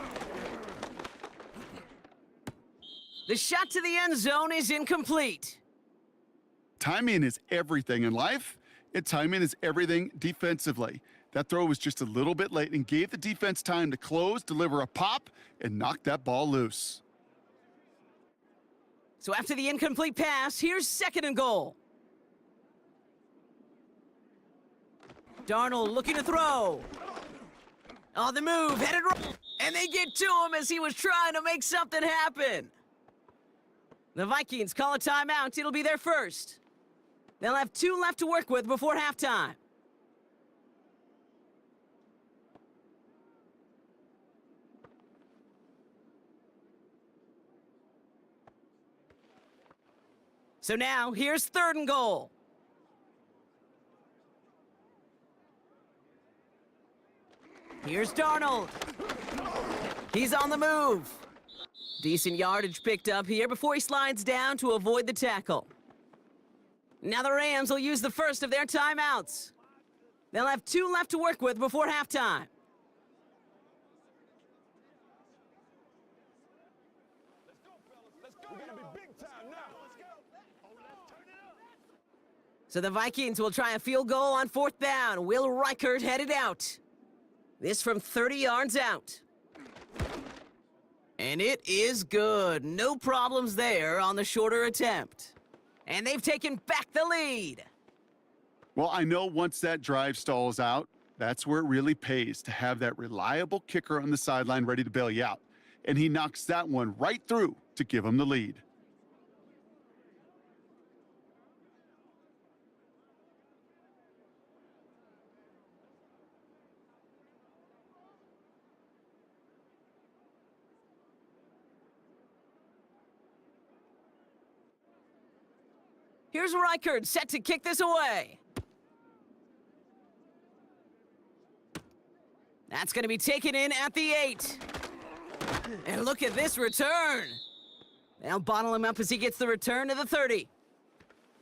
The shot to the end zone is incomplete. Timing is everything in life, and timing is everything defensively. That throw was just a little bit late and gave the defense time to close, deliver a pop, and knock that ball loose. So after the incomplete pass, here's 2nd and goal. Darnold looking to throw. On the move, headed right, and they get to him as he was trying to make something happen. The Vikings call a timeout. It'll be their first. They'll have 2 left to work with before halftime. So now, here's 3rd and goal. Here's Darnold. He's on the move. Decent yardage picked up here before he slides down to avoid the tackle. Now the Rams will use the first of their timeouts. They'll have 2 left to work with before halftime. So the Vikings will try a field goal on 4th down. Will Reichert headed out. This from 30 yards out. And it is good. No problems there on the shorter attempt. And they've taken back the lead. Well, I know once that drive stalls out, that's where it really pays to have that reliable kicker on the sideline ready to bail you out. And he knocks that one right through to give him the lead. Here's Reichert set to kick this away. That's going to be taken in at the 8. And look at this return. They'll bottle him up as he gets the return to the 30.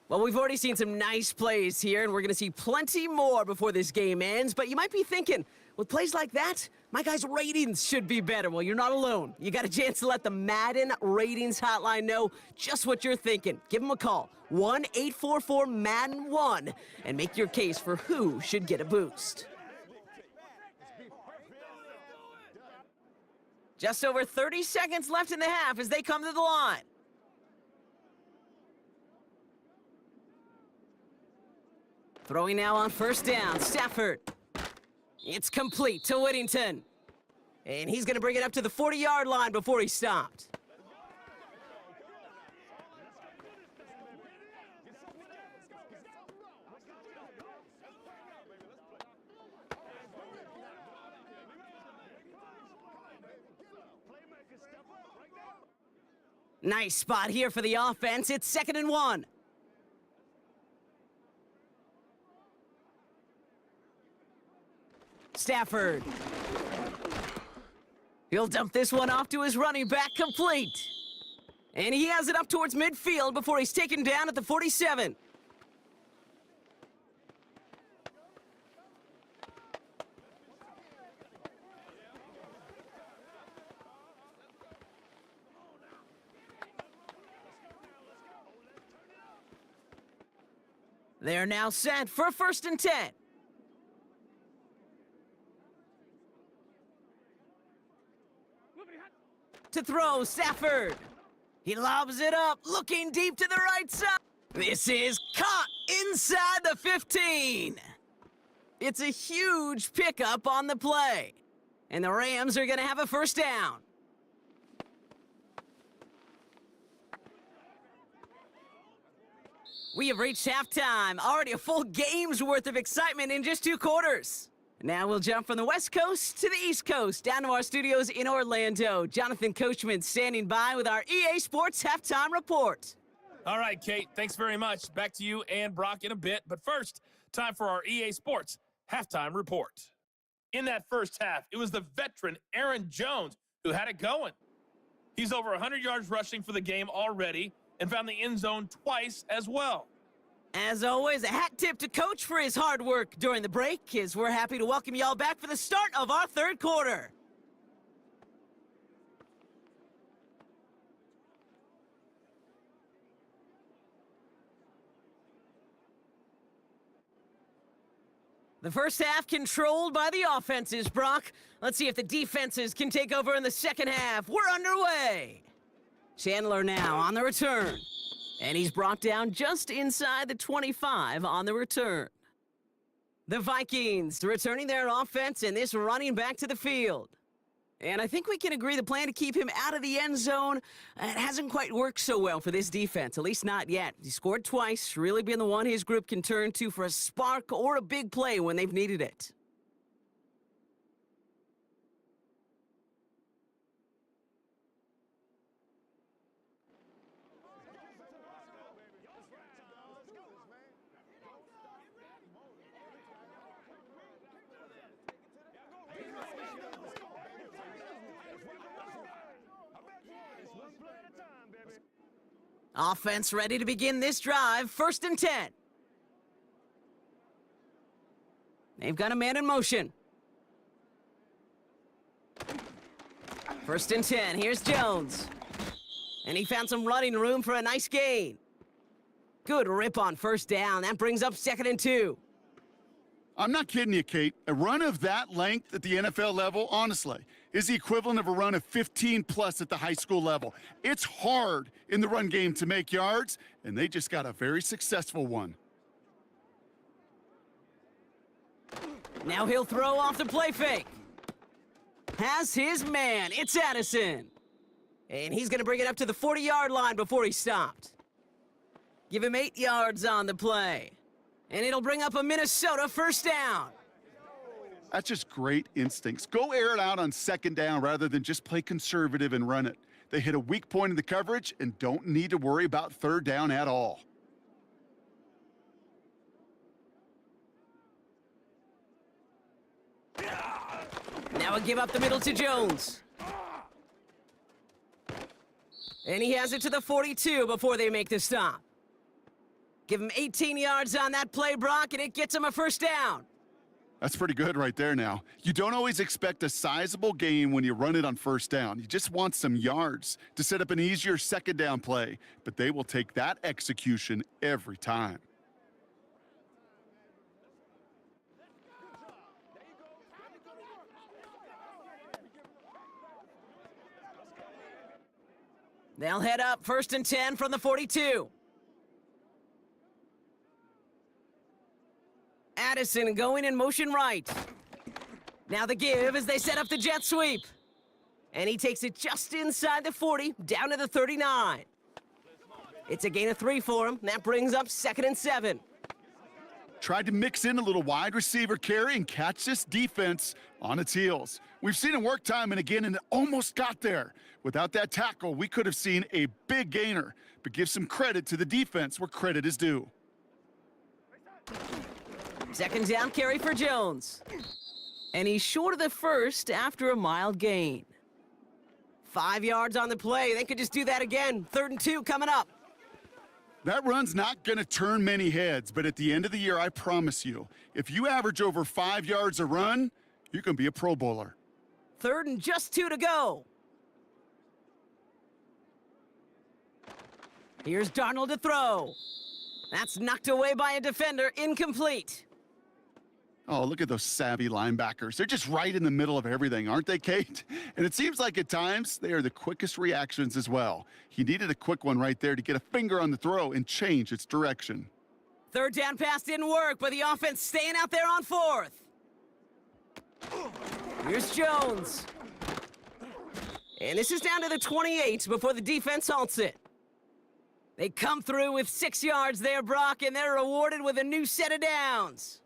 Well, we've already seen some nice plays here, and we're going to see plenty more before this game ends. But you might be thinking, with plays like that, my guys' ratings should be better. Well, you're not alone. You got a chance to let the Madden Ratings Hotline know just what you're thinking. Give them a call, 1-844-MADDEN-1, and make your case for who should get a boost. Just over 30 seconds left in the half as they come to the line. Throwing now on 1st down, Stafford. It's complete to Whittington. And he's going to bring it up to the 40-yard line before he's stopped. Nice spot here for the offense. It's 2nd and 1. Stafford. He'll dump this one off to his running back, complete. And he has it up towards midfield before he's taken down at the 47. They're now set for 1st and 10. To throw, Stafford. He lobs it up, looking deep to the right side. This is caught inside the 15. It's a huge pickup on the play. And the Rams are going to have a 1st down. We have reached halftime. Already a full game's worth of excitement in just 2 quarters. Now we'll jump from the West Coast to the East Coast, down to our studios in Orlando. Jonathan Coachman standing by with our EA Sports Halftime Report. All right, Kate, thanks very much. Back to you and Brock in a bit. But first, time for our EA Sports Halftime Report. In that first half, it was the veteran Aaron Jones who had it going. He's over 100 yards rushing for the game already and found the end zone twice as well. As always, a hat tip to Coach for his hard work during the break, as we're happy to welcome y'all back for the start of our 3rd quarter. The first half controlled by the offenses, Brock. Let's see if the defenses can take over in the second half. We're underway. Chandler now on the return. And he's brought down just inside the 25 on the return. The Vikings returning their offense and this running back to the field. And I think we can agree the plan to keep him out of the end zone, it hasn't quite worked so well for this defense, at least not yet. He scored twice, really been the one his group can turn to for a spark or a big play when they've needed it. Offense ready to begin this drive. 1st and 10. They've got a man in motion. 1st and 10. Here's Jones. And he found some running room for a nice gain. Good rip on 1st down. That brings up 2nd and 2. I'm not kidding you, Kate. A run of that length at the NFL level, honestly, is the equivalent of a run of 15+ at the high school level. It's hard in the run game to make yards, and they just got a very successful one. Now he'll throw off the play fake. Has his man. It's Addison. And he's going to bring it up to the 40-yard line before he stopped. Give him 8 yards on the play. And it'll bring up a Minnesota 1st down. That's just great instincts. Go air it out on 2nd down rather than just play conservative and run it. They hit a weak point in the coverage and don't need to worry about 3rd down at all. Now a give up the middle to Jones. And he has it to the 42 before they make the stop. Give him 18 yards on that play, Brock, and it gets him a 1st down. That's pretty good right there now. You don't always expect a sizable gain when you run it on 1st down. You just want some yards to set up an easier 2nd down play, but they will take that execution every time. They'll head up 1st and 10 from the 42. Addison going in motion right. Now the give as they set up the jet sweep. And he takes it just inside the 40, down to the 39. It's a gain of 3 for him. That brings up 2nd and 7. Tried to mix in a little wide receiver carry and catch this defense on its heels. We've seen it work time and again, and it almost got there. Without that tackle, we could have seen a big gainer, but give some credit to the defense where credit is due. 2nd down carry for Jones. And he's short of the 1st after a mild gain. 5 yards on the play. They could just do that again. 3rd and 2 coming up. That run's not going to turn many heads, but at the end of the year, I promise you, if you average over 5 yards a run, you can be a Pro Bowler. 3rd and just 2 to go. Here's Darnold to throw. That's knocked away by a defender, incomplete. Oh, look at those savvy linebackers. They're just right in the middle of everything, aren't they, Kate? And it seems like at times they are the quickest reactions as well. He needed a quick one right there to get a finger on the throw and change its direction. 3rd down pass didn't work, but the offense staying out there on 4th. Here's Jones. And this is down to the 28 before the defense halts it. They come through with 6 yards there, Brock, and they're rewarded with a new set of downs.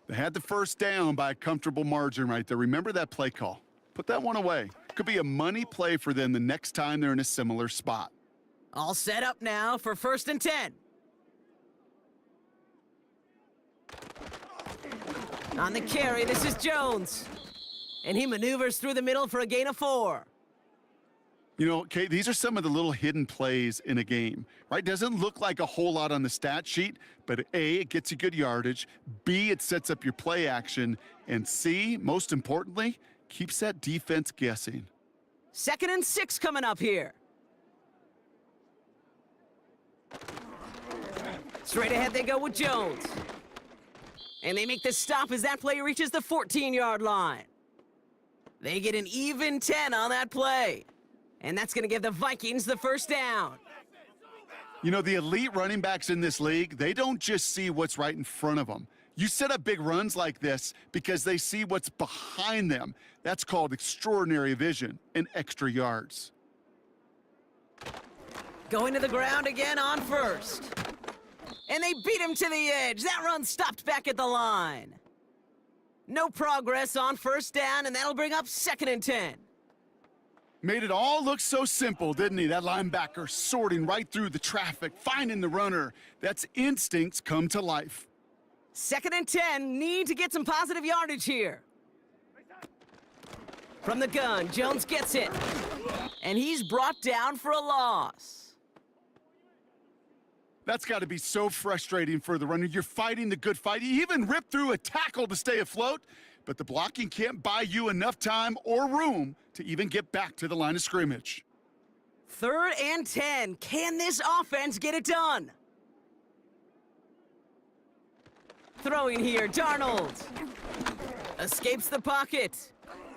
They had the 1st down by a comfortable margin right there. Remember that play call. Put that one away. Could be a money play for them the next time they're in a similar spot. All set up now for 1st and 10. On the carry, this is Jones. And he maneuvers through the middle for a gain of 4. You know, Kate, these are some of the little hidden plays in a game, right? Doesn't look like a whole lot on the stat sheet, but A, it gets you good yardage, B, it sets up your play action, and C, most importantly, keeps that defense guessing. 2nd and 6 coming up here. Straight ahead they go with Jones. And they make the stop as that play reaches the 14-yard line. They get an even 10 on that play. And that's going to give the Vikings the 1st down. You know, the elite running backs in this league, they don't just see what's right in front of them. You set up big runs like this because they see what's behind them. That's called extraordinary vision and extra yards. Going to the ground again on 1st. And they beat him to the edge. That run stopped back at the line. No progress on 1st down, and that'll bring up 2nd and 10. Made it all look so simple, didn't he? That linebacker sorting right through the traffic, finding the runner. That's instincts come to life. 2nd and 10, need to get some positive yardage here. From the gun, Jones gets it. And he's brought down for a loss. That's got to be so frustrating for the runner. You're fighting the good fight. You even rip through a tackle to stay afloat, but the blocking can't buy you enough time or room to even get back to the line of scrimmage. 3rd and 10. Can this offense get it done? Throwing here, Darnold. Escapes the pocket.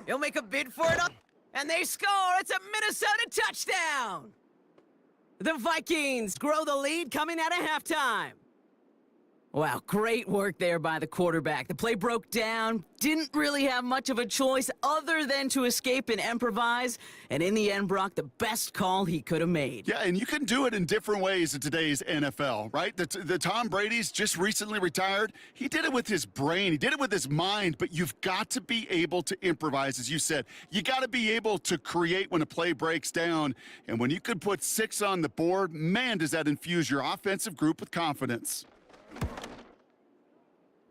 He'll make a bid for it up, and they score. It's a Minnesota touchdown. The Vikings grow the lead coming out of halftime. Wow, great work there by the quarterback. The play broke down, didn't really have much of a choice other than to escape and improvise, and in the end, Brock, the best call he could have made. Yeah, and you can do it in different ways in today's NFL, right? The Tom Brady's just recently retired. He did it with his brain. He did it with his mind, but you've got to be able to improvise, as you said. You got to be able to create when a play breaks down, and when you could put 6 on the board, man, does that infuse your offensive group with confidence.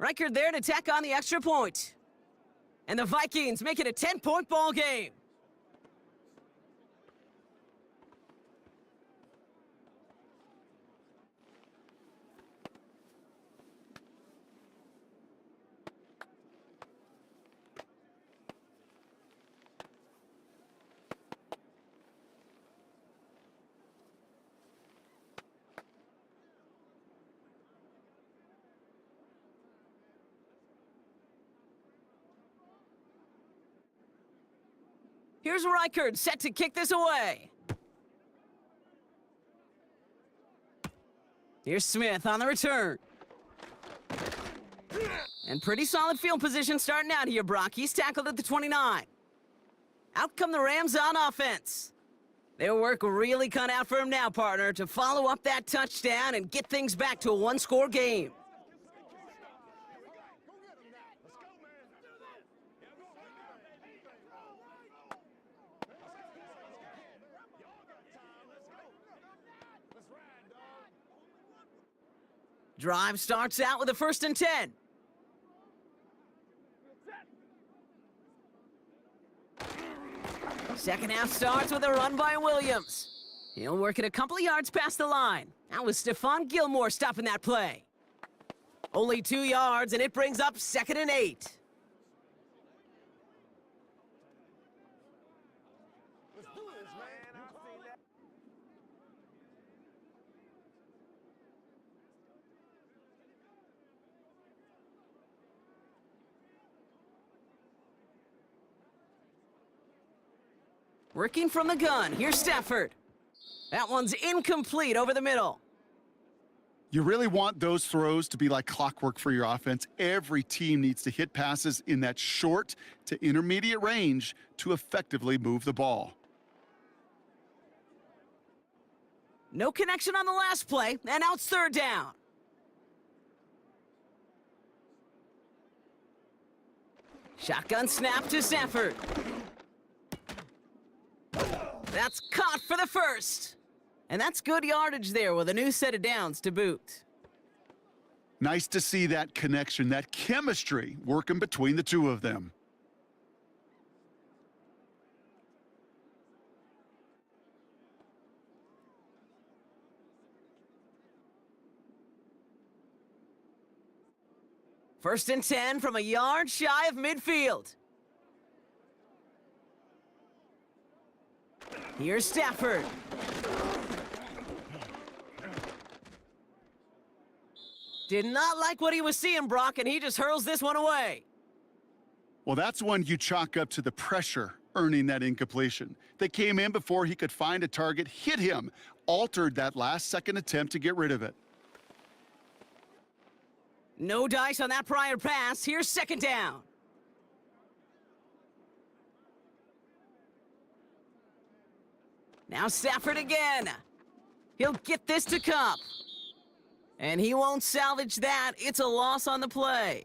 Reichard there to tack on the extra point. And the Vikings make it a 10-point ball game. Here's Reichard set to kick this away. Here's Smith on the return. And pretty solid field position starting out here, Brock. He's tackled at the 29. Out come the Rams on offense. Their work really cut out for him now, partner, to follow up that touchdown and get things back to a one-score game. Drive starts out with a 1st and 10. Second half starts with a run by Williams. He'll work it a couple of yards past the line. That was Stephon Gilmore stopping that play. Only 2 yards, and it brings up 2nd and 8. Working from the gun, here's Stafford. That one's incomplete over the middle. You really want those throws to be like clockwork for your offense. Every team needs to hit passes in that short to intermediate range to effectively move the ball. No connection on the last play, and now it's 3rd down. Shotgun snap to Stafford. That's caught for the 1st. And that's good yardage there with a new set of downs to boot. Nice to see that connection, that chemistry working between the two of them. First and 10 from a yard shy of midfield. Here's Stafford. Did not like what he was seeing, Brock, and he just hurls this one away. Well, that's one you chalk up to the pressure earning that incompletion. They came in before he could find a target, hit him, altered that last-second attempt to get rid of it. No dice on that prior pass. Here's 2nd down. Now Stafford again. He'll get this to Cup. And he won't salvage that. It's a loss on the play.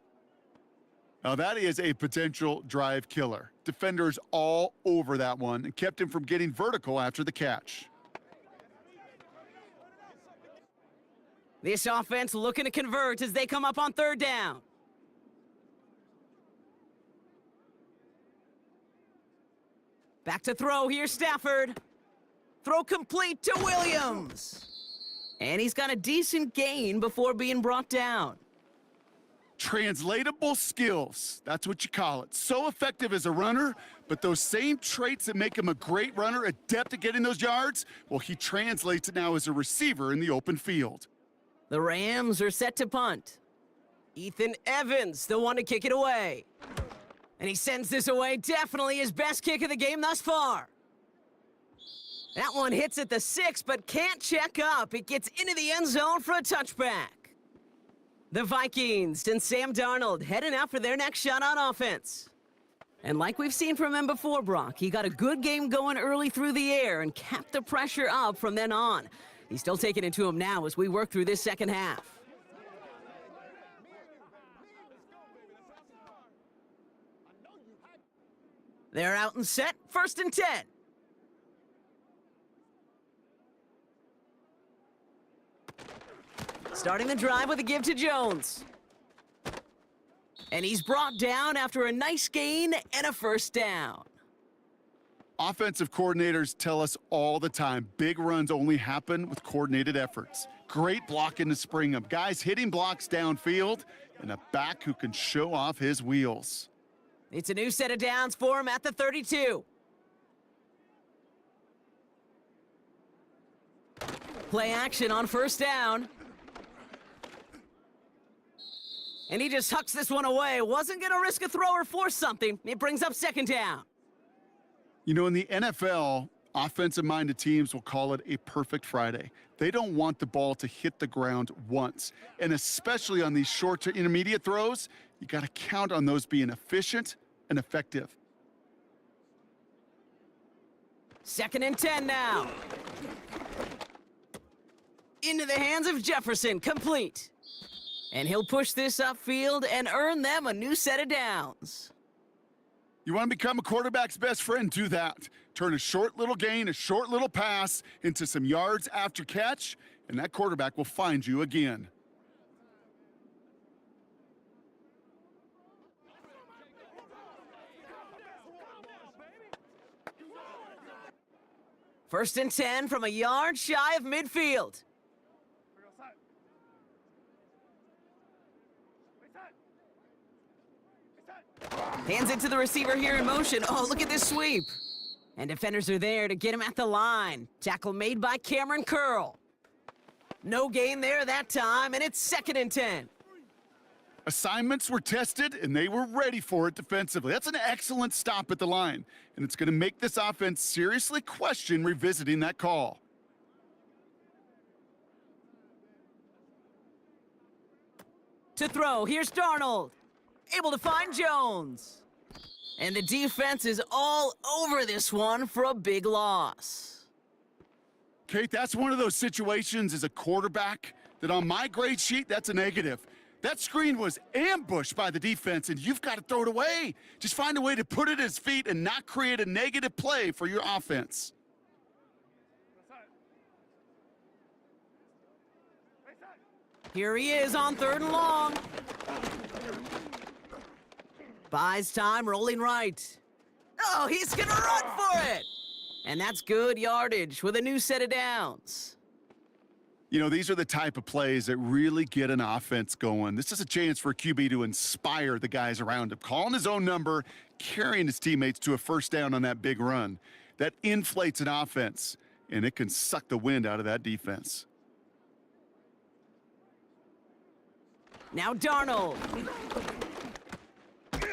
Now that is a potential drive killer. Defenders all over that one and kept him from getting vertical after the catch. This offense looking to convert as they come up on 3rd down. Back to throw. Here's Stafford. Throw complete to Williams. And he's got a decent gain before being brought down. Translatable skills, that's what you call it. So effective as a runner, but those same traits that make him a great runner, adept at getting those yards, well, he translates it now as a receiver in the open field. The Rams are set to punt. Ethan Evans, the one to kick it away. And he sends this away, definitely his best kick of the game thus far. That one hits at the 6, but can't check up. It gets into the end zone for a touchback. The Vikings and Sam Darnold heading out for their next shot on offense. And like we've seen from him before, Brock, he got a good game going early through the air and kept the pressure up from then on. He's still taking it to him now as we work through this second half. They're out and set, 1st and 10. Starting the drive with a give to Jones. And he's brought down after a nice gain and a 1st down. Offensive coordinators tell us all the time, big runs only happen with coordinated efforts. Great blocking to spring them. Guys hitting blocks downfield, and a back who can show off his wheels. It's a new set of downs for him at the 32. Play action on 1st down. And he just hucks this one away. Wasn't going to risk a throw or force something. It brings up 2nd down. You know, in the NFL, offensive-minded teams will call it a perfect Friday. They don't want the ball to hit the ground once. And especially on these short to intermediate throws, you got to count on those being efficient and effective. 2nd and 10 now. Into the hands of Jefferson, complete. And he'll push this upfield and earn them a new set of downs. You want to become a quarterback's best friend? Do that. Turn a short little gain, a short little pass into some yards after catch, and that quarterback will find you again. First and 10 from a yard shy of midfield. Hands it to the receiver here in motion. Oh, look at this sweep. And defenders are there to get him at the line. Tackle made by Cameron Curl. No gain there that time, and it's 2nd and 10. Assignments were tested, and they were ready for it defensively. That's an excellent stop at the line, and it's going to make this offense seriously question revisiting that call. To throw, here's Darnold. Able to find Jones. And the defense is all over this one for a big loss. Kate, that's one of those situations as a quarterback that on my grade sheet, that's a negative. That screen was ambushed by the defense, and you've got to throw it away. Just find a way to put it at his feet and not create a negative play for your offense. Here he is on 3rd and long. Buys time, rolling right. Oh, he's gonna run for it! And that's good yardage with a new set of downs. You know, these are the type of plays that really get an offense going. This is a chance for a QB to inspire the guys around him. Calling his own number, carrying his teammates to a 1st down on that big run. That inflates an offense, and it can suck the wind out of that defense. Now Darnold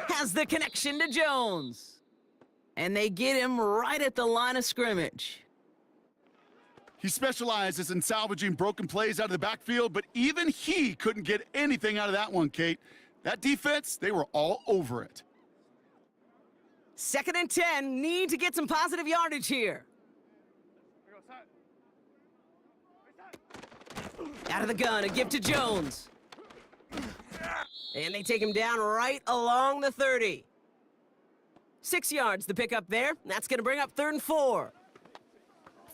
has the connection to Jones. And they get him right at the line of scrimmage. He specializes in salvaging broken plays out of the backfield, but even he couldn't get anything out of that one, Kate. That defense, they were all over it. 2nd and 10, need to get some positive yardage here. Out of the gun, a give to Jones. And they take him down right along the 30. 6 yards the pickup there. That's going to bring up 3rd and 4.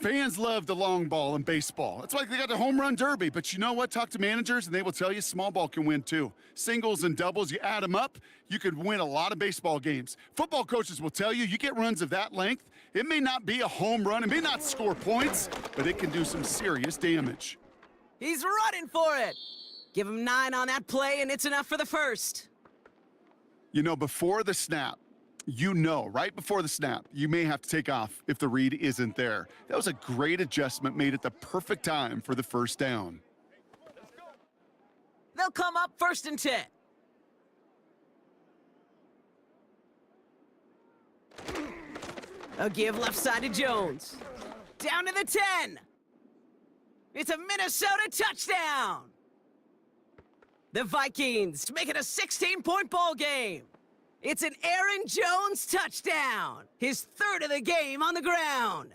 Fans love the long ball in baseball. That's why they got the home run derby. But you know what? Talk to managers, and they will tell you small ball can win too. Singles and doubles, you add them up, you could win a lot of baseball games. Football coaches will tell you, you get runs of that length, it may not be a home run, it may not score points, but it can do some serious damage. He's running for it. Give him 9 on that play, and it's enough for the first. You know, before the snap, right before the snap, you may have to take off if the read isn't there. That was a great adjustment made at the perfect time for the first down. They'll come up 1st and 10. A give left side to Jones. Down to the 10. It's a Minnesota touchdown. The Vikings make it a 16-point ball game. It's an Aaron Jones touchdown. His 3rd of the game on the ground.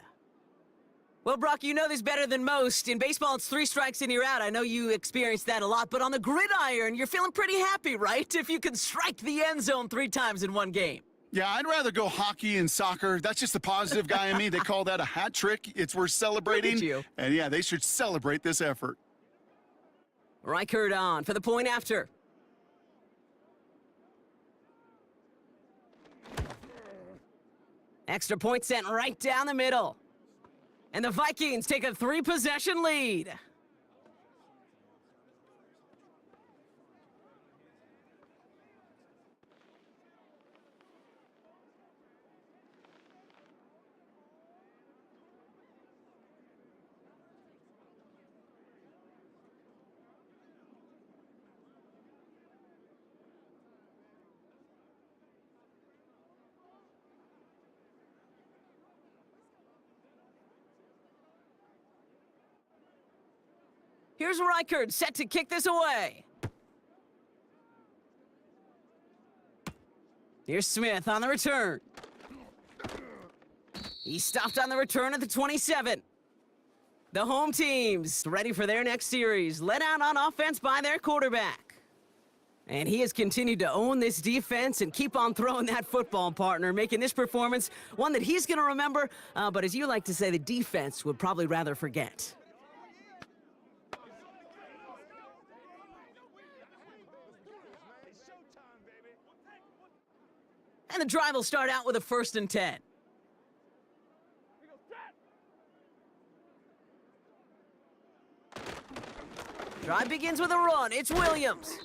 Well, Brock, you know this better than most. In baseball, it's 3 strikes and you're out. I know you experienced that a lot, but on the gridiron, you're feeling pretty happy, right? If you can strike the end zone 3 times in one game. Yeah, I'd rather go hockey and soccer. That's just the positive guy in me. They call that a hat trick. It's worth celebrating. Look at you. And yeah, they should celebrate this effort. Reichert on for the point after. Extra point sent right down the middle. And the Vikings take a 3-possession lead. Here's Reichert set to kick this away. Here's Smith on the return. He stopped on the return at the 27. The home team's ready for their next series, led out on offense by their quarterback. And he has continued to own this defense and keep on throwing that football, partner, making this performance one that he's going to remember, but as you like to say, the defense would probably rather forget. And the drive will start out with a 1st and 10. Drive begins with a run. It's Williams.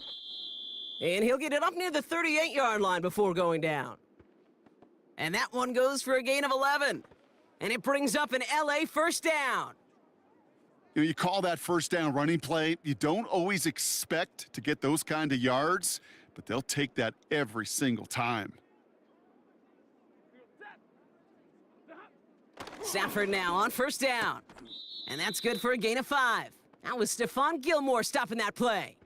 And he'll get it up near the 38-yard line before going down. And that one goes for a gain of 11. And it brings up an LA first down. You know, you call that first down running play. You don't always expect to get those kind of yards, but they'll take that every single time. Stafford now on first down. And that's good for a gain of 5. That was Stephon Gilmore stopping that play.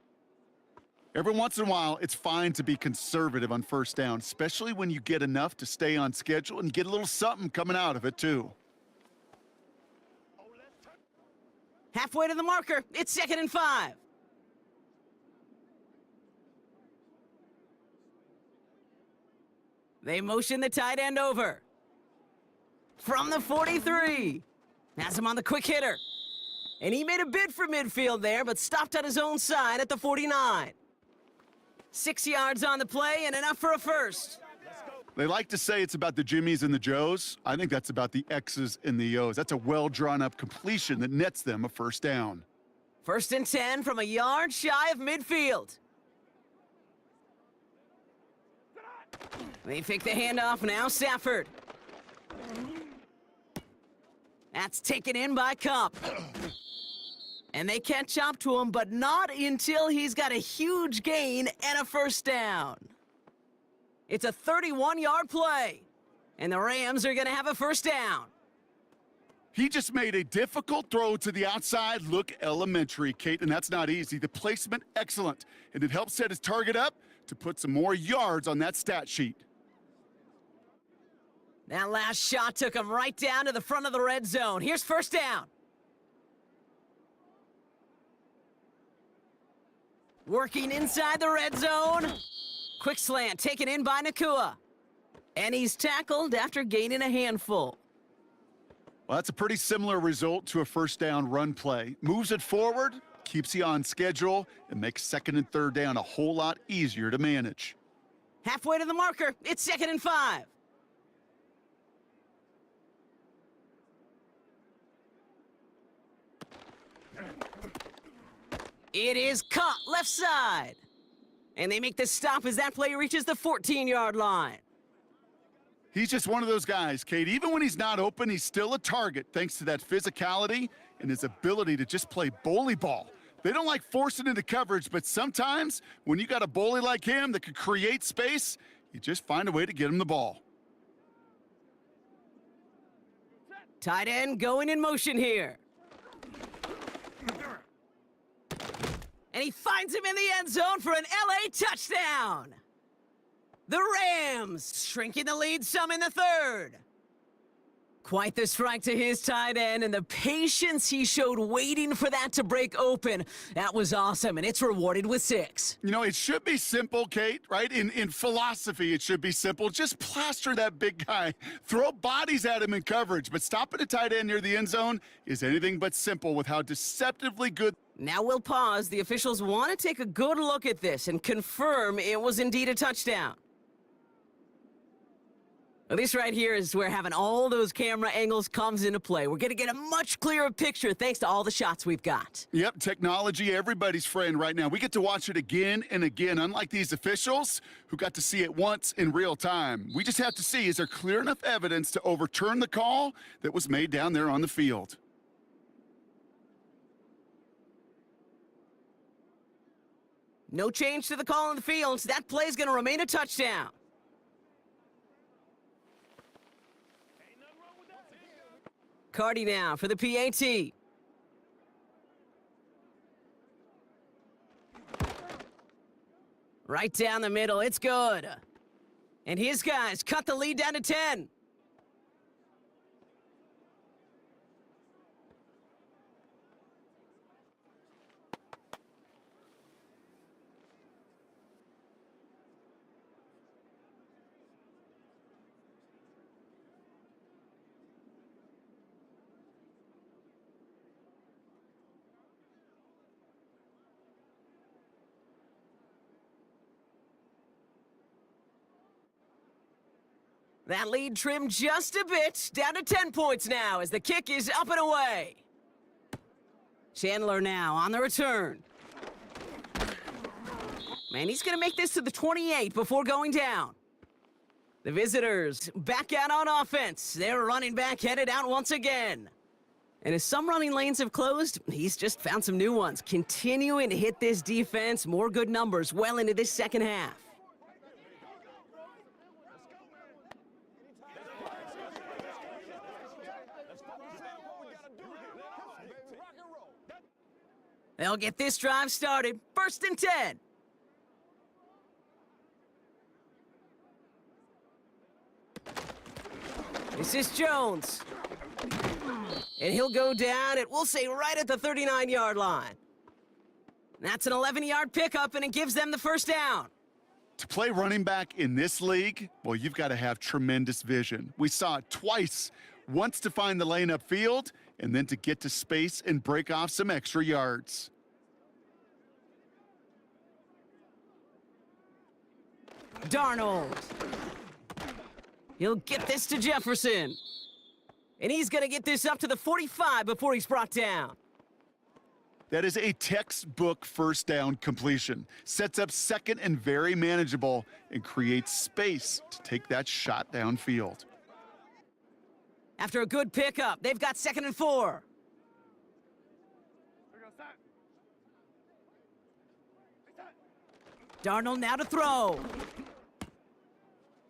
Every once in a while, it's fine to be conservative on first down, especially when you get enough to stay on schedule and get a little something coming out of it, too. Halfway to the marker. It's 2nd and 5. They motion the tight end over. From the 43. Has him on the quick hitter. And he made a bid for midfield there, but stopped on his own side at the 49. 6 yards on the play and enough for a first. They like to say it's about the Jimmies and the Joes. I think that's about the X's and the O's. That's a well-drawn-up completion that nets them a first down. 1st and 10 from a yard shy of midfield. They pick the handoff now, Stafford. That's taken in by Cup. And they catch up to him, but not until he's got a huge gain and a first down. It's a 31-yard play, and the Rams are going to have a first down. He just made a difficult throw to the outside look elementary, Kate, and that's not easy. The placement, excellent, and it helps set his target up to put some more yards on that stat sheet. That last shot took him right down to the front of the red zone. Here's first down. Working inside the red zone. Quick slant taken in by Nakua. And he's tackled after gaining a handful. Well, that's a pretty similar result to a first down run play. Moves it forward, keeps you on schedule, and makes 2nd and 3rd down a whole lot easier to manage. Halfway to the marker. It's 2nd and 5. It is caught left side. And they make the stop as that play reaches the 14-yard line. He's just one of those guys, Kate. Even when he's not open, he's still a target thanks to that physicality and his ability to just play bully ball. They don't like forcing into coverage, but sometimes when you got a bully like him that can create space, you just find a way to get him the ball. Tight end going in motion here. And he finds him in the end zone for an LA touchdown. The Rams shrinking the lead some in the third. Quite the strike to his tight end, and the patience he showed waiting for that to break open. That was awesome, and it's rewarded with 6. You know, it should be simple, Kate, right? In philosophy, it should be simple. Just plaster that big guy. Throw bodies at him in coverage, but stopping a tight end near the end zone is anything but simple with how deceptively good. Now we'll pause. The officials want to take a good look at this and confirm it was indeed a touchdown. Well, this right here is where having all those camera angles comes into play. We're going to get a much clearer picture thanks to all the shots we've got. Yep, technology, everybody's friend right now. We get to watch it again and again, unlike these officials who got to see it once in real time. We just have to see, is there clear enough evidence to overturn the call that was made down there on the field? No change to the call on the field, so that play's going to remain a touchdown. Cardi now for the PAT. Right down the middle, it's good. And his guys cut the lead down to 10. That lead trimmed just a bit, down to 10 points now as the kick is up and away. Chandler now on the return. Man, he's going to make this to the 28 before going down. The visitors back out on offense. Their running back headed out once again. And as some running lanes have closed, he's just found some new ones. Continuing to hit this defense, more good numbers well into this second half. They'll get this drive started. 1st and 10. This is Jones. And he'll go down, we'll say right at the 39-yard line. That's an 11-yard pickup, and it gives them the first down. To play running back in this league, well, you've got to have tremendous vision. We saw it twice. Once to find the lane upfield, and then to get to space and break off some extra yards. Darnold. He'll get this to Jefferson. And he's going to get this up to the 45 before he's brought down. That is a textbook first down completion. Sets up second and very manageable and creates space to take that shot downfield. After a good pickup, they've got 2nd and 4. Darnold now to throw.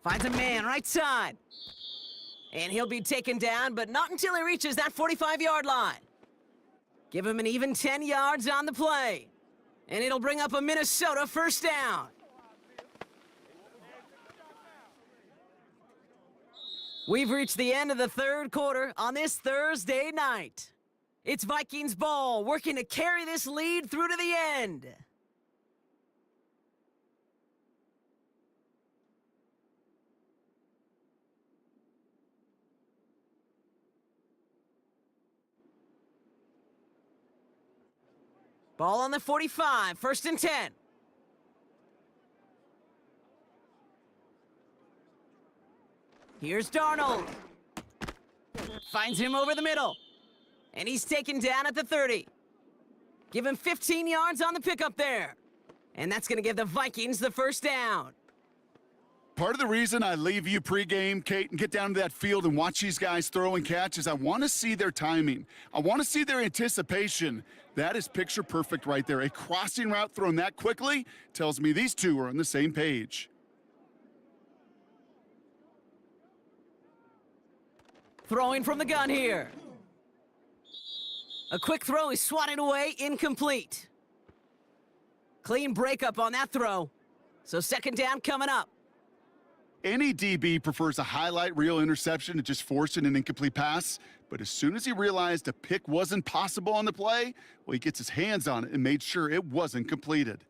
Finds a man right side. And he'll be taken down, but not until he reaches that 45-yard line. Give him an even 10 yards on the play. And it'll bring up a Minnesota first down. We've reached the end of the third quarter on this Thursday night. It's Vikings ball, working to carry this lead through to the end. Ball on the 45, 1st and 10. Here's Darnold. Finds him over the middle. And he's taken down at the 30. Give him 15 yards on the pickup there. And that's going to give the Vikings the first down. Part of the reason I leave you pregame, Kate, and get down to that field and watch these guys throw and catch is I want to see their timing. I want to see their anticipation. That is picture perfect right there. A crossing route thrown that quickly tells me these two are on the same page. Throwing from the gun here. A quick throw is swatted away, incomplete. Clean breakup on that throw. So second down coming up. Any DB prefers a highlight reel interception to just forcing an incomplete pass. But as soon as he realized a pick wasn't possible on the play, well, he gets his hands on it and made sure it wasn't completed.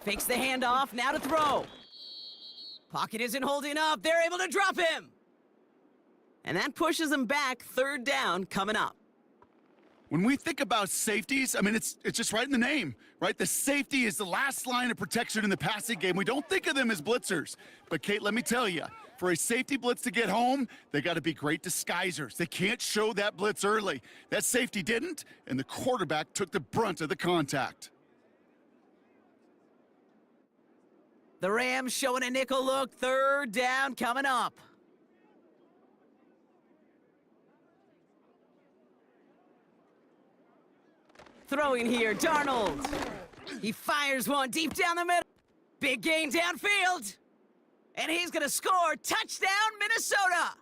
Fakes the handoff, now to throw. Pocket isn't holding up, they're able to drop him. And that pushes him back, third down coming up. When we think about safeties, I mean, it's just right in the name, right? The safety is the last line of protection in the passing game. We don't think of them as blitzers. But, Kate, let me tell you, for a safety blitz to get home, they got to be great disguisers. They can't show that blitz early. That safety didn't, and the quarterback took the brunt of the contact. The Rams showing a nickel look, third down coming up. Throwing here, Darnold. He fires one deep down the middle. Big gain downfield. And he's going to score. Touchdown, Minnesota.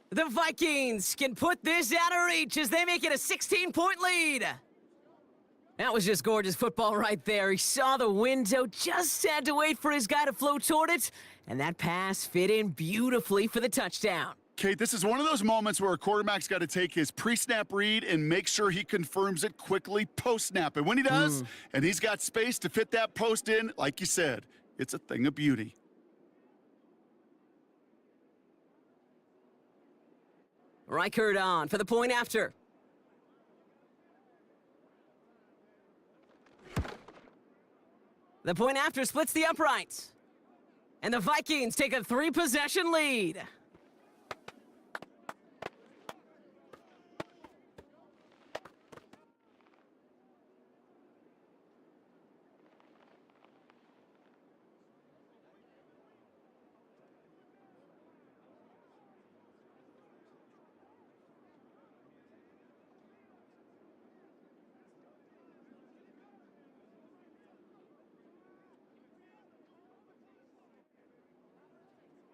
The Vikings can put this out of reach as they make it a 16-point lead. That was just gorgeous football right there. He saw the window, just had to wait for his guy to flow toward it. And that pass fit in beautifully for the touchdown. Kate, this is one of those moments where a quarterback's got to take his pre-snap read and make sure he confirms it quickly post-snap. And when he does, and he's got space to fit that post in, like you said, it's a thing of beauty. Reichert on for the point after. The point after splits the uprights. And the Vikings take a 3-possession lead.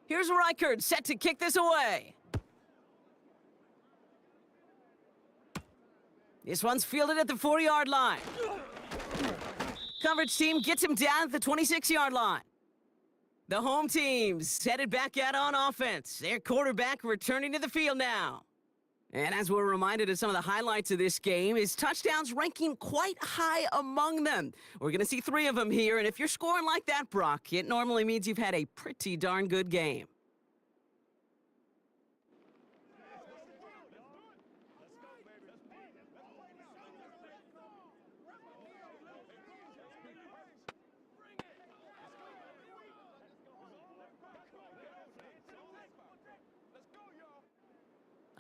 Here's Reichert set to kick this away. This one's fielded at the 4-yard line. Coverage team gets him down at the 26-yard line. The home team's headed back out on offense. Their quarterback returning to the field now. And as we're reminded of some of the highlights of this game, his touchdowns ranking quite high among them. We're going to see 3 of them here, and if you're scoring like that, Brock, it normally means you've had a pretty darn good game.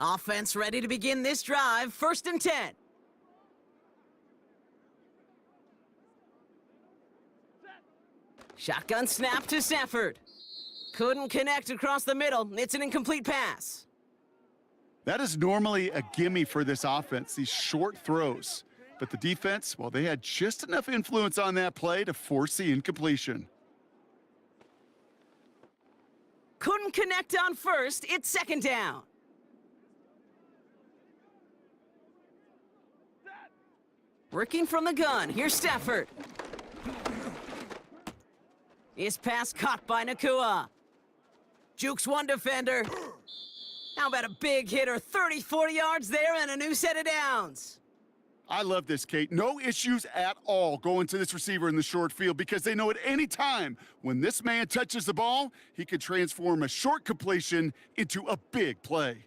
Offense ready to begin this drive. 1st and 10. Shotgun snap to Stafford. Couldn't connect across the middle. It's an incomplete pass. That is normally a gimme for this offense, these short throws. But the defense, well, they had just enough influence on that play to force the incompletion. Couldn't connect on 1st. It's 2nd down. Working from the gun. Here's Stafford. His pass caught by Nakua. Jukes one defender. How about a big hitter? 30, 40 yards there and a new set of downs. I love this, Kate. No issues at all going to this receiver in the short field because they know at any time when this man touches the ball, he could transform a short completion into a big play.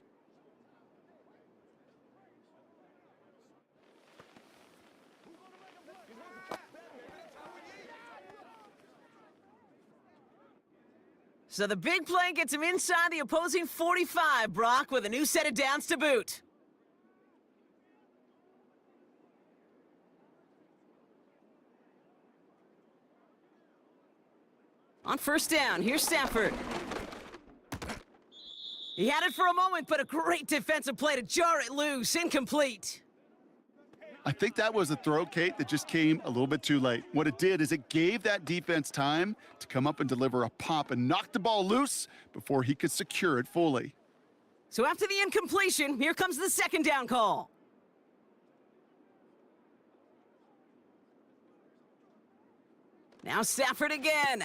So the big play gets him inside the opposing 45, Brock, with a new set of downs to boot. On first down, here's Stafford. He had it for a moment, but a great defensive play to jar it loose. Incomplete. I think that was a throw, Kate, that just came a little bit too late. What it did is it gave that defense time to come up and deliver a pop and knock the ball loose before he could secure it fully. So after the incompletion, here comes the second down call. Now Stafford again.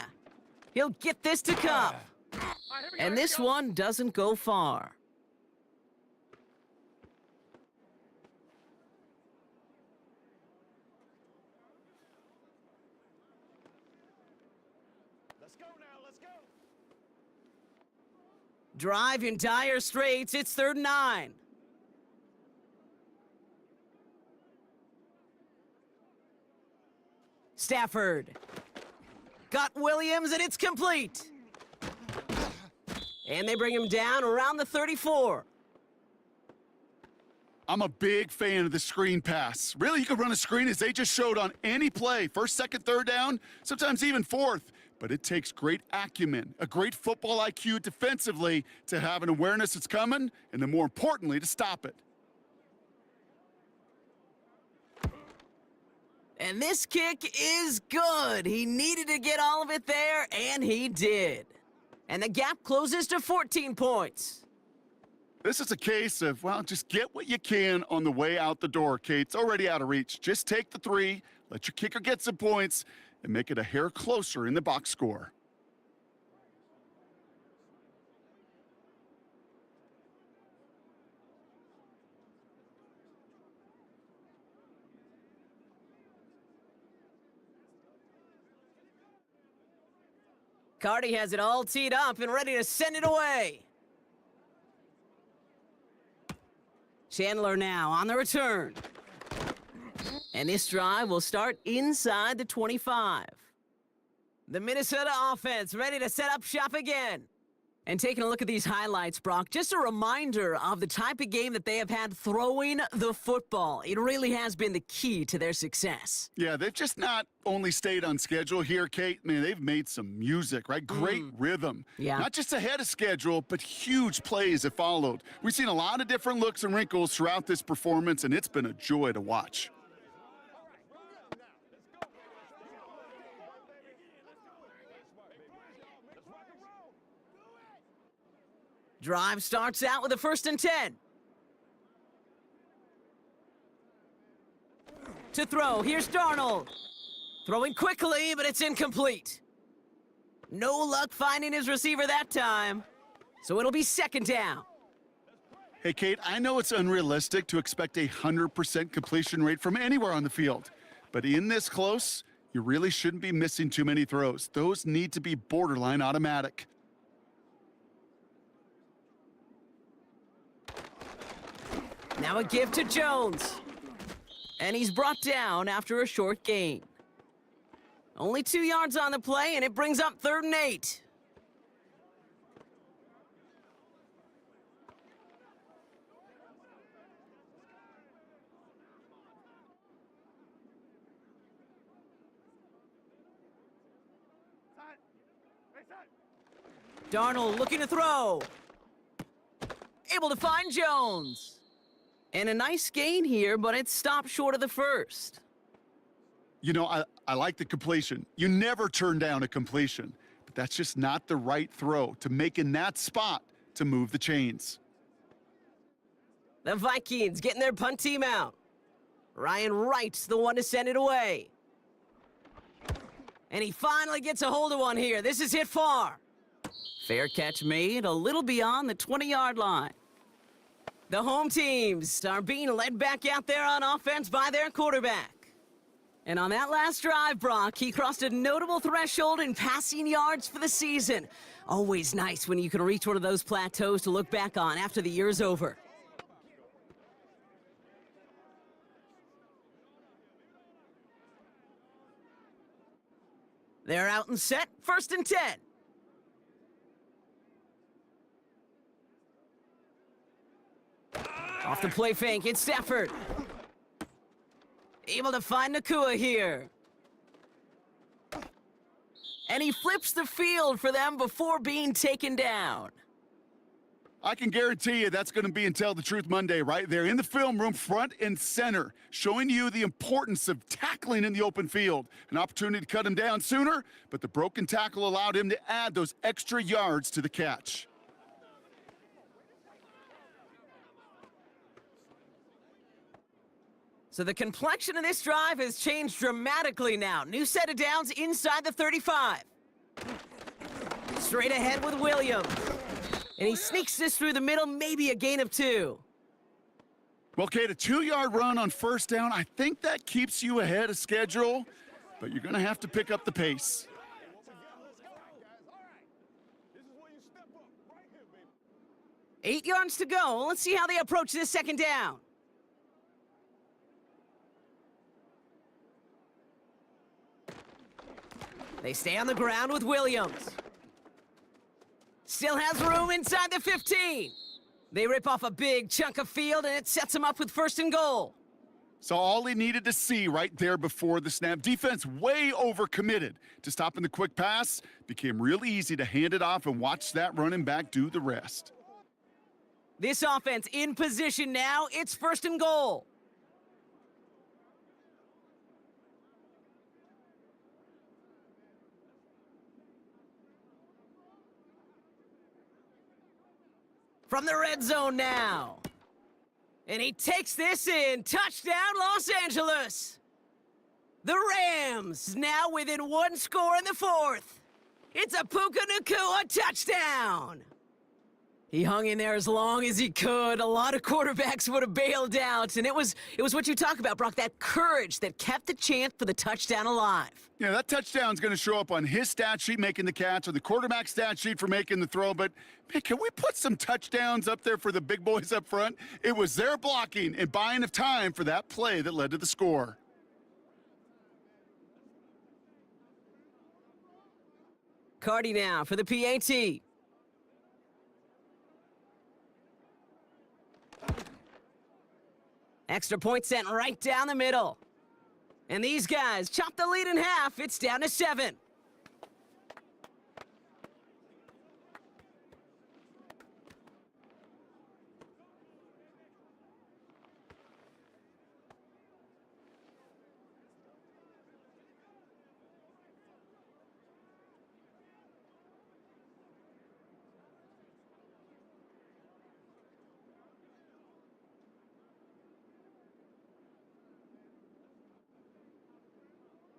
He'll get this to Cup. And this one doesn't go far. Let's go now, let's go. Drive in dire straits. It's 3rd and 9. Stafford. Got Williams, and it's complete. And they bring him down around the 34. I'm a big fan of the screen pass. Really, you could run a screen as they just showed on any play. First, second, third down, sometimes even fourth. But it takes great acumen, a great football IQ defensively to have an awareness it's coming, and then more importantly, to stop it. And this kick is good. He needed to get all of it there, and he did. And the gap closes to 14 points. This is a case of, well, just get what you can on the way out the door, Kate. It's already out of reach. Just take the 3, let your kicker get some points, and make it a hair closer in the box score. Carty has it all teed up and ready to send it away. Chandler now on the return. And this drive will start inside the 25. The Minnesota offense ready to set up shop again. And taking a look at these highlights, Brock, just a reminder of the type of game that they have had throwing the football. It really has been the key to their success. Yeah, they've just not only stayed on schedule here, Kate. Man, they've made some music, right? Great rhythm. Yeah. Not just ahead of schedule, but huge plays have followed. We've seen a lot of different looks and wrinkles throughout this performance, and it's been a joy to watch. Drive starts out with a 1st and 10. To throw, here's Darnold. Throwing quickly, but it's incomplete. No luck finding his receiver that time. So it'll be 2nd down. Hey, Kate, I know it's unrealistic to expect a 100% completion rate from anywhere on the field. But in this close, you really shouldn't be missing too many throws. Those need to be borderline automatic. Now a give to Jones. And he's brought down after a short gain. Only 2 yards on the play, and it brings up 3rd and 8. Darnold looking to throw. Able to find Jones. And a nice gain here, but it stopped short of the 1st. You know, I like the completion. You never turn down a completion, but that's just not the right throw to make in that spot to move the chains. The Vikings getting their punt team out. Ryan Wright's the one to send it away. And he finally gets a hold of one here. This is hit far. Fair catch made a little beyond the 20-yard line. The home teams are being led back out there on offense by their quarterback. And on that last drive, Brock, he crossed a notable threshold in passing yards for the season. Always nice when you can reach one of those plateaus to look back on after the year's over. They're out and set, 1st and 10. Off the play fake, it's Stafford. Able to find Nakua here. And and he flips the field for them before being taken down. I can guarantee you that's going to be in Tell the Truth Monday right there in the film room, front and center, showing you the importance of tackling in the open field. An opportunity to cut him down sooner, but the broken tackle allowed him to add those extra yards to the catch. So the complexion of this drive has changed dramatically now. New set of downs inside the 35. Straight ahead with Williams. And he sneaks this through the middle, maybe a gain of 2. Well, Kate, a 2-yard run on first down, I think that keeps you ahead of schedule, but you're going to have to pick up the pace. Eight yards to go. Let's see how they approach this second down. They stay on the ground with Williams. Still has room inside the 15. They rip off a big chunk of field, and it sets them up with 1st and goal. So all he needed to see right there before the snap. Defense way overcommitted to stopping the quick pass. Became really easy to hand it off and watch that running back do the rest. This offense in position now. It's 1st and goal. From the red zone now. And he takes this in. Touchdown, Los Angeles. The Rams now within 1 score in the 4th. It's a Puka Nacua touchdown. He hung in there as long as he could. A lot of quarterbacks would have bailed out. And it was what you talk about, Brock, that courage that kept the chance for the touchdown alive. Yeah, that touchdown's going to show up on his stat sheet making the catch or the quarterback stat sheet for making the throw. But, man, can we put some touchdowns up there for the big boys up front? It was their blocking and buying of time for that play that led to the score. Cardi now for the PAT. Extra point sent right down the middle. And these guys chop the lead in half. It's down to 7.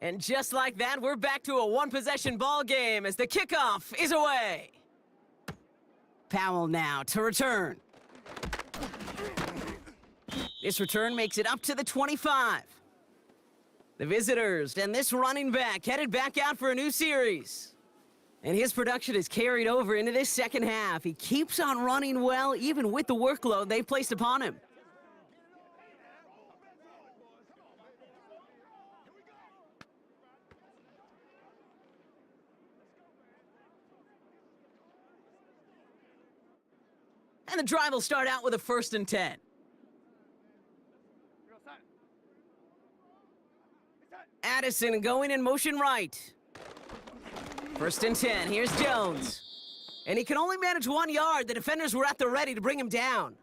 And just like that, we're back to a one-possession ball game as the kickoff is away. Powell now to return. This return makes it up to the 25. The visitors and this running back headed back out for a new series. And his production is carried over into this second half. He keeps on running well, even with the workload they've placed upon him. And the drive will start out with a 1st and 10. Addison going in motion right. 1st and 10. Here's Jones. And he can only manage 1 yard. The defenders were at the ready to bring him down.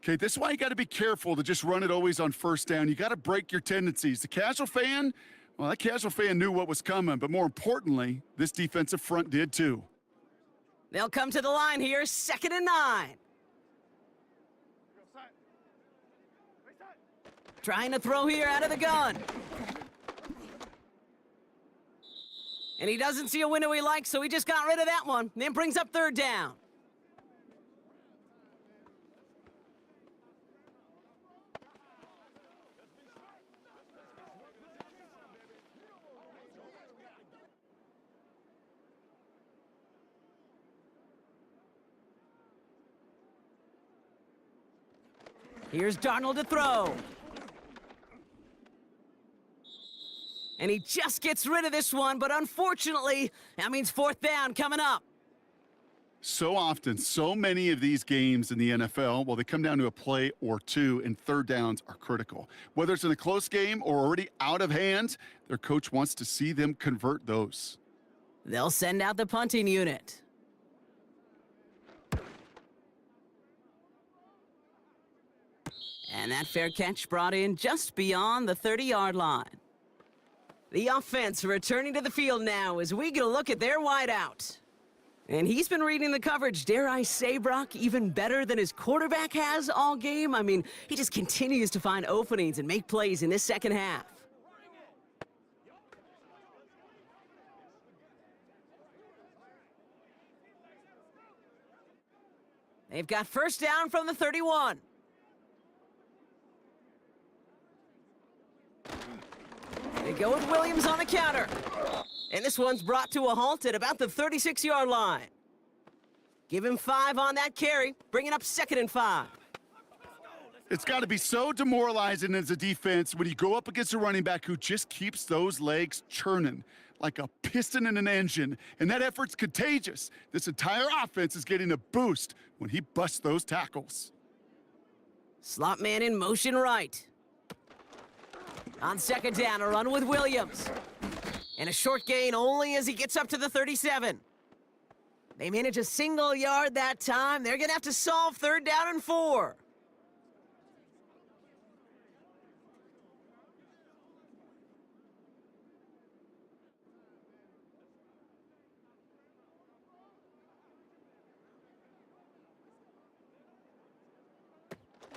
Okay, this is why you got to be careful to just run it always on 1st down. You got to break your tendencies. The casual fan, well, that casual fan knew what was coming. But more importantly, this defensive front did too. They'll come to the line here, 2nd and 9. Trying to throw here out of the gun. And he doesn't see a window he likes, so he just got rid of that one. Then brings up 3rd down. Here's Darnold to throw. And he just gets rid of this one, but unfortunately, that means 4th down coming up. So often, so many of these games in the NFL, well, they come down to a play or two, and 3rd downs are critical. Whether it's in a close game or already out of hand, their coach wants to see them convert those. They'll send out the punting unit. And that fair catch brought in just beyond the 30-yard line. The offense returning to the field now as we get a look at their wideout. And he's been reading the coverage, dare I say, Brock, even better than his quarterback has all game. I mean, he just continues to find openings and make plays in this second half. They've got first down from the 31. They go with Williams on the counter. And this one's brought to a halt at about the 36-yard line. Give him 5 on that carry, bringing up 2nd and 5. It's got to be so demoralizing as a defense when you go up against a running back who just keeps those legs churning like a piston in an engine, and that effort's contagious. This entire offense is getting a boost when he busts those tackles. Slot man in motion right. On 2nd down, a run with Williams. And a short gain only as he gets up to the 37. They manage a single yard that time. They're going to have to solve 3rd down and 4.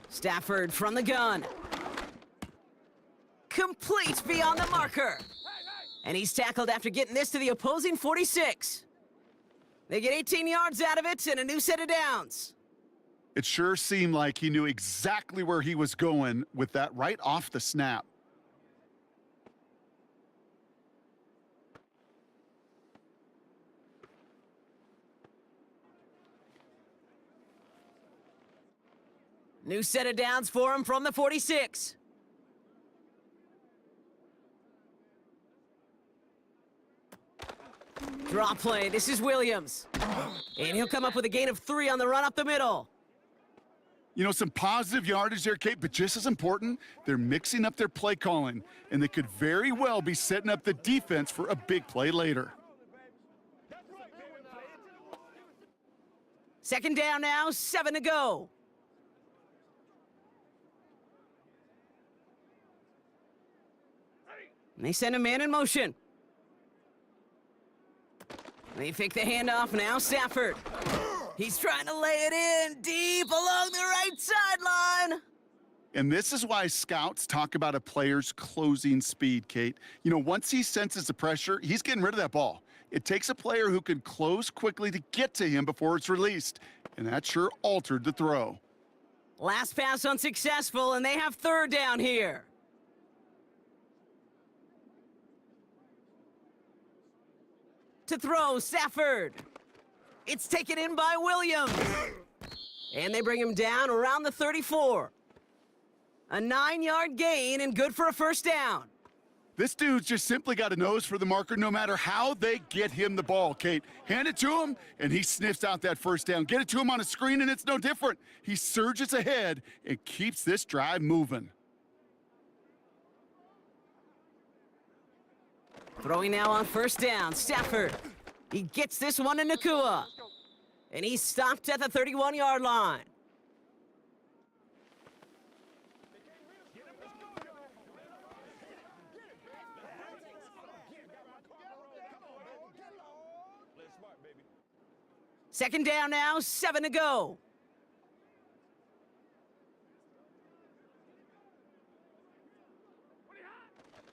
Stafford from the gun. Complete beyond the marker. And he's tackled after getting this to the opposing 46. They get 18 yards out of it and a new set of downs. It sure seemed like he knew exactly where he was going with that right off the snap. New set of downs for him from the 46. Draw play, this is Williams. And he'll come up with a gain of 3 on the run up the middle. You know, some positive yardage there, Kate, but just as important, they're mixing up their play calling, and they could very well be setting up the defense for a big play later. 2nd down now, 7 to go. And they send a man in motion. They fake the handoff now, Stafford. He's trying to lay it in deep along the right sideline. And this is why scouts talk about a player's closing speed, Kate. You know, once he senses the pressure, he's getting rid of that ball. It takes a player who can close quickly to get to him before it's released. And that sure altered the throw. Last pass unsuccessful, and they have 3rd down here. To throw, Stafford. It's taken in by Williams. And they bring him down around the 34. A 9-yard gain and good for a 1st down. This dude's just simply got a nose for the marker no matter how they get him the ball, Kate. Hand it to him, and he sniffs out that 1st down. Get it to him on a screen, and it's no different. He surges ahead and keeps this drive moving. Throwing now on 1st down, Stafford. He gets this one to Nakua. And he's stopped at the 31-yard line. Second down now, 7 to go.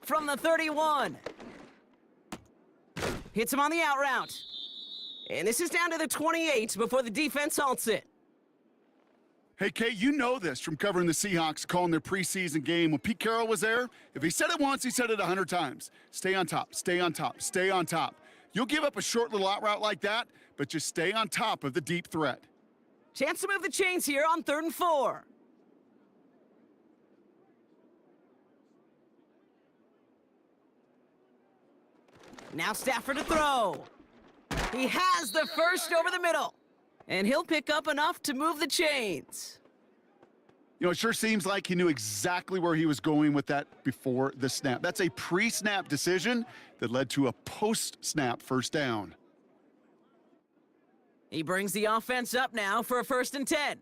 From the 31. Hits him on the out route. And this is down to the 28 before the defense halts it. Hey, Kate, you know this from covering the Seahawks, calling their preseason game. When Pete Carroll was there, if he said it once, he said it 100 times. Stay on top, stay on top, stay on top. You'll give up a short little out route like that, but just stay on top of the deep threat. Chance to move the chains here on 3rd and 4. Now Stafford to throw. He has the first over the middle. And he'll pick up enough to move the chains. It sure seems like he knew exactly where he was going with that before the snap. That's a pre-snap decision that led to a post-snap first down. He brings the offense up now for a 1st and 10.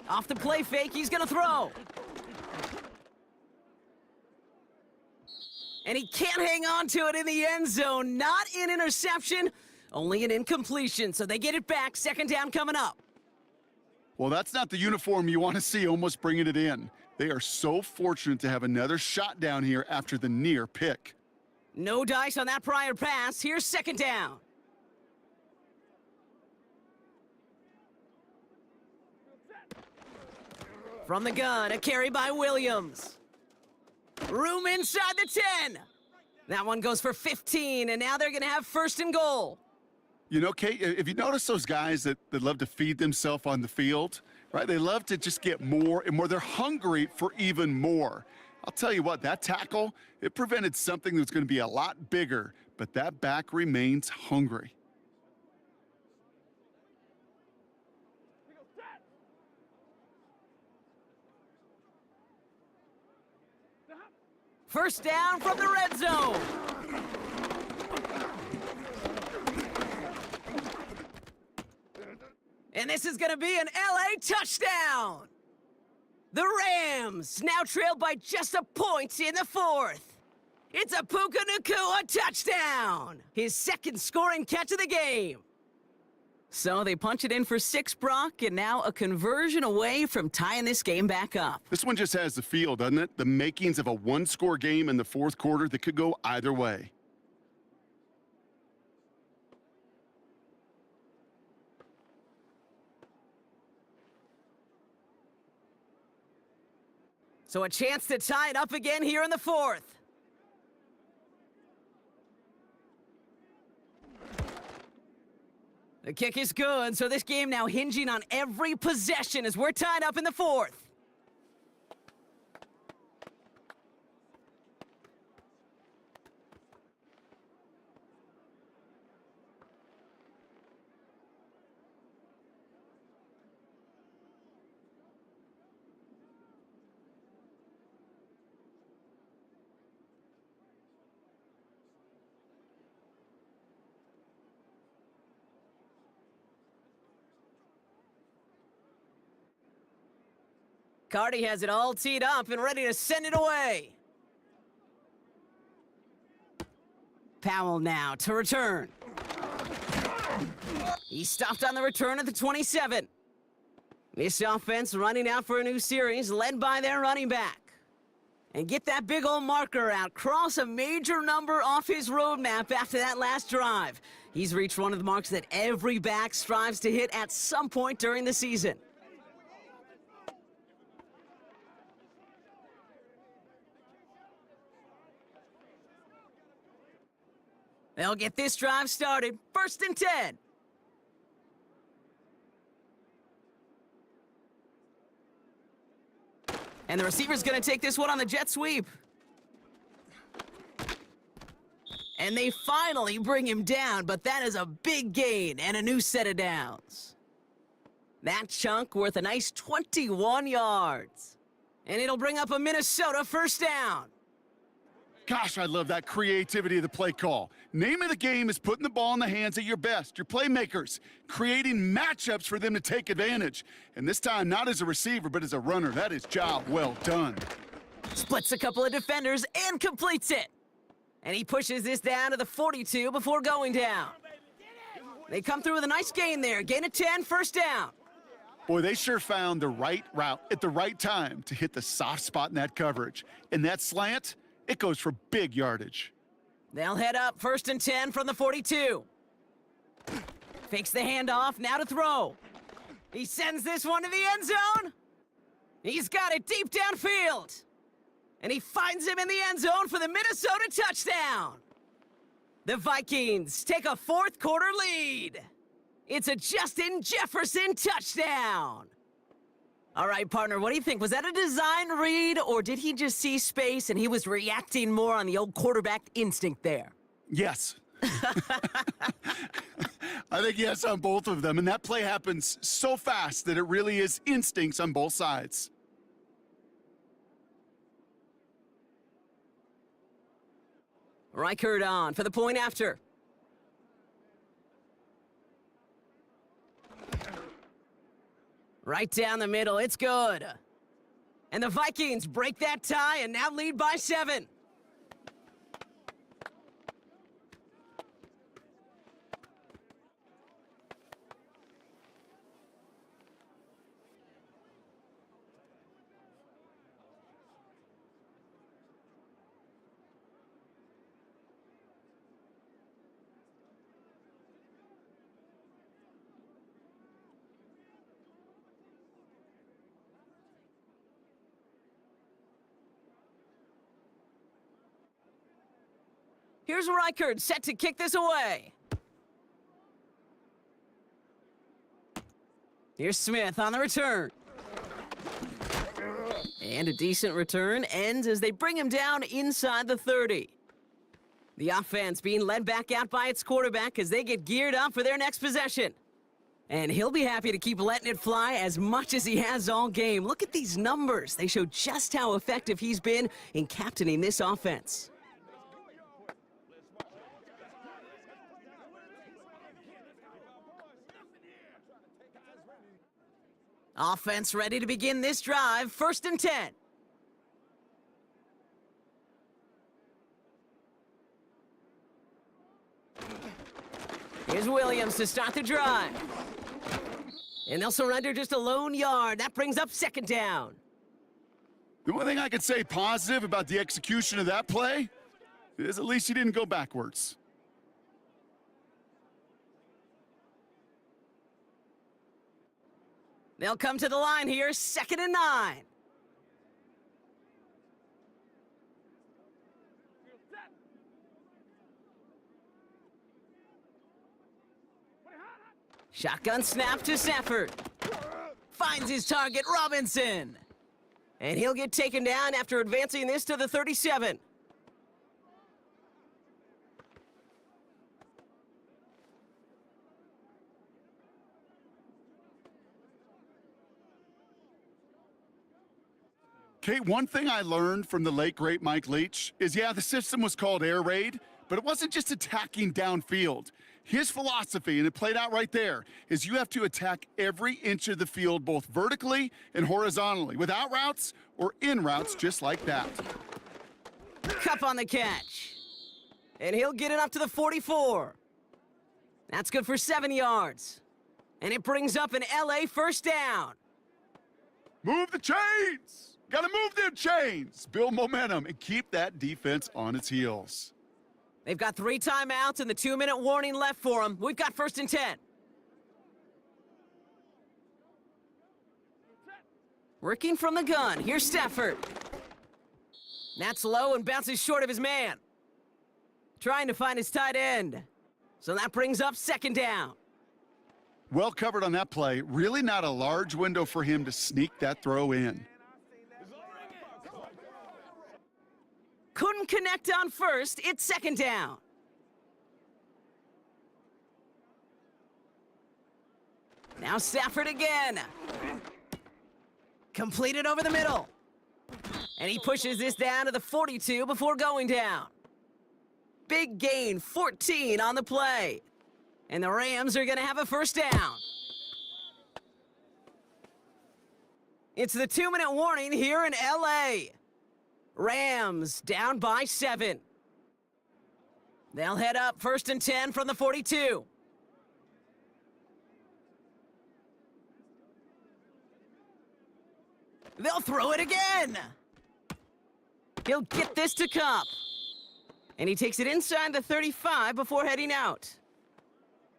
Off the play fake, he's gonna throw. And he can't hang on to it in the end zone. Not an interception, only an incompletion. So they get it back, 2nd down coming up. Well, that's not the uniform you want to see almost bringing it in. They are so fortunate to have another shot down here after the near pick. No dice on that prior pass. Here's 2nd down. From the gun, a carry by Williams. Room inside the 10. That one goes for 15, and now they're going to have 1st and goal. Kate, if you notice those guys that love to feed themselves on the field, right? They love to just get more and more. They're hungry for even more. I'll tell you what, that tackle, it prevented something that's going to be a lot bigger, but that back remains hungry. First down from the red zone. And this is going to be an LA touchdown. The Rams now trailed by just a point in the 4th. It's a Puka Nacua touchdown. His 2nd scoring catch of the game. So they punch it in for 6, Brock, and now a conversion away from tying this game back up. This one just has the feel, doesn't it? The makings of a one-score game in the 4th quarter that could go either way. So a chance to tie it up again here in the 4th. The kick is good, so this game now hinging on every possession as we're tied up in the 4th. Cardi has it all teed up and ready to send it away. Powell now to return. He stopped on the return at the 27. This offense running out for a new series, led by their running back. And get that big old marker out. Cross a major number off his roadmap after that last drive. He's reached one of the marks that every back strives to hit at some point during the season. They'll get this drive started. 1st and 10. And the receiver's going to take this one on the jet sweep. And they finally bring him down, but that is a big gain and a new set of downs. That chunk worth a nice 21 yards. And it'll bring up a Minnesota 1st down. Gosh, I love that creativity of the play call. Name of the game is putting the ball in the hands of your best, your playmakers, creating matchups for them to take advantage. And this time, not as a receiver, but as a runner. That is job well done. Splits a couple of defenders and completes it. And he pushes this down to the 42 before going down. They come through with a nice gain there. Gain of 10, 1st down. Boy, they sure found the right route at the right time to hit the soft spot in that coverage. And that slant, it goes for big yardage. They'll head up 1st and 10 from the 42. Fakes the handoff, now to throw. He sends this one to the end zone. He's got it deep downfield. And he finds him in the end zone for the Minnesota touchdown. The Vikings take a 4th quarter lead. It's a Justin Jefferson touchdown. All right, partner, what do you think? Was that a design read, or did he just see space and he was reacting more on the old quarterback instinct there? Yes. I think yes on both of them, and that play happens so fast that it really is instincts on both sides. Reichert on for the point after. Right down the middle, it's good. And the Vikings break that tie and now lead by 7. Here's Reichert set to kick this away. Here's Smith on the return. And a decent return ends as they bring him down inside the 30. The offense being led back out by its quarterback as they get geared up for their next possession. And he'll be happy to keep letting it fly as much as he has all game. Look at these numbers. They show just how effective he's been in captaining this offense. Offense ready to begin this drive, 1st and 10. Here's Williams to start the drive. And they'll surrender just a lone yard. That brings up 2nd down. The only thing I could say positive about the execution of that play is at least he didn't go backwards. They'll come to the line here, 2nd and 9. Shotgun snap to Stafford. Finds his target, Robinson. And he'll get taken down after advancing this to the 37. Kate, one thing I learned from the late, great Mike Leach is, yeah, the system was called air raid, but it wasn't just attacking downfield. His philosophy, and it played out right there, is you have to attack every inch of the field, both vertically and horizontally, without routes or in routes, just like that. Cup on the catch. And he'll get it up to the 44. That's good for 7 yards. And it brings up an LA 1st down. Move the chains! Gotta move them chains! Build momentum and keep that defense on its heels. They've got 3 timeouts and the 2-minute warning left for them. We've got 1st and 10. Working from the gun. Here's Stafford. That's low and bounces short of his man. Trying to find his tight end. So that brings up 2nd down. Well covered on that play. Really not a large window for him to sneak that throw in. Couldn't connect on 1st. It's 2nd down. Now Stafford again. Completed over the middle. And he pushes this down to the 42 before going down. Big gain, 14 on the play. And the Rams are going to have a 1st down. It's the 2-minute warning here in LA. Rams down by 7. They'll head up 1st and 10 from the 42. They'll throw it again. He'll get this to Cup. And he takes it inside the 35 before heading out.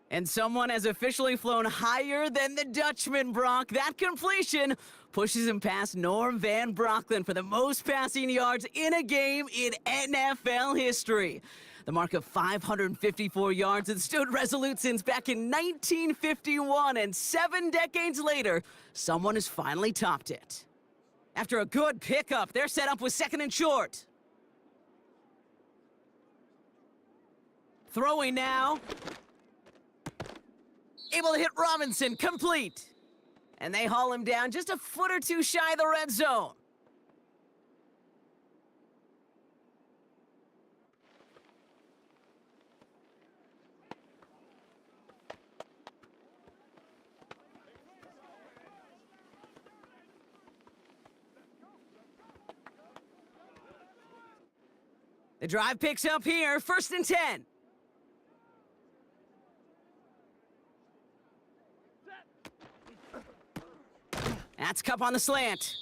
And someone has officially flown higher than the Dutchman, Brock. That completion pushes him past Norm Van Brocklin for the most passing yards in a game in NFL history. The mark of 554 yards has stood resolute since back in 1951, and 7 decades later, someone has finally topped it. After a good pickup, their setup was 2nd and short. Throwing now. able to hit Robinson, complete. And they haul him down just a foot or two shy of the red zone. The drive picks up here, 1st and 10. That's Cup on the slant.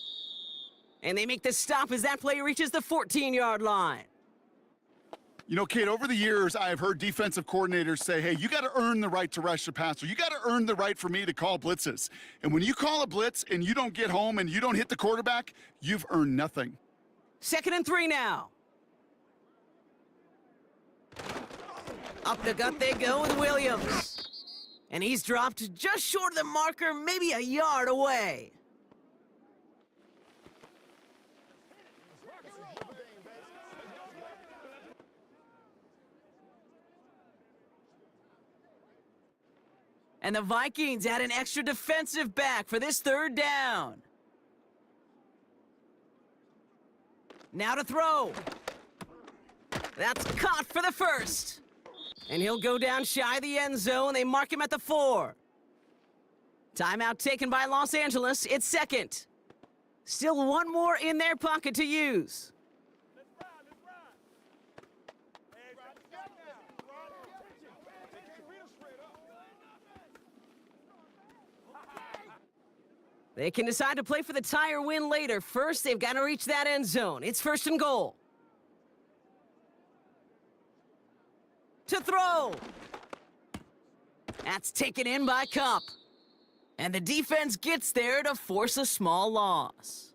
And they make the stop as that play reaches the 14-yard line. You know, Kate, over the years, I have heard defensive coordinators say, hey, you got to earn the right to rush the passer. You got to earn the right for me to call blitzes. And when you call a blitz and you don't get home and you don't hit the quarterback, you've earned nothing. 2nd and 3 now. Up the gut they go with Williams. And he's dropped just short of the marker, maybe a yard away. And the Vikings add an extra defensive back for this 3rd down. Now to throw. That's caught for the 1st. And he'll go down shy of the end zone. They mark him at the 4. Timeout taken by Los Angeles. It's 2nd. Still one more in their pocket to use. They can decide to play for the tie or win later. First, they've got to reach that end zone. It's 1st and goal. To throw. That's taken in by Cup. And the defense gets there to force a small loss.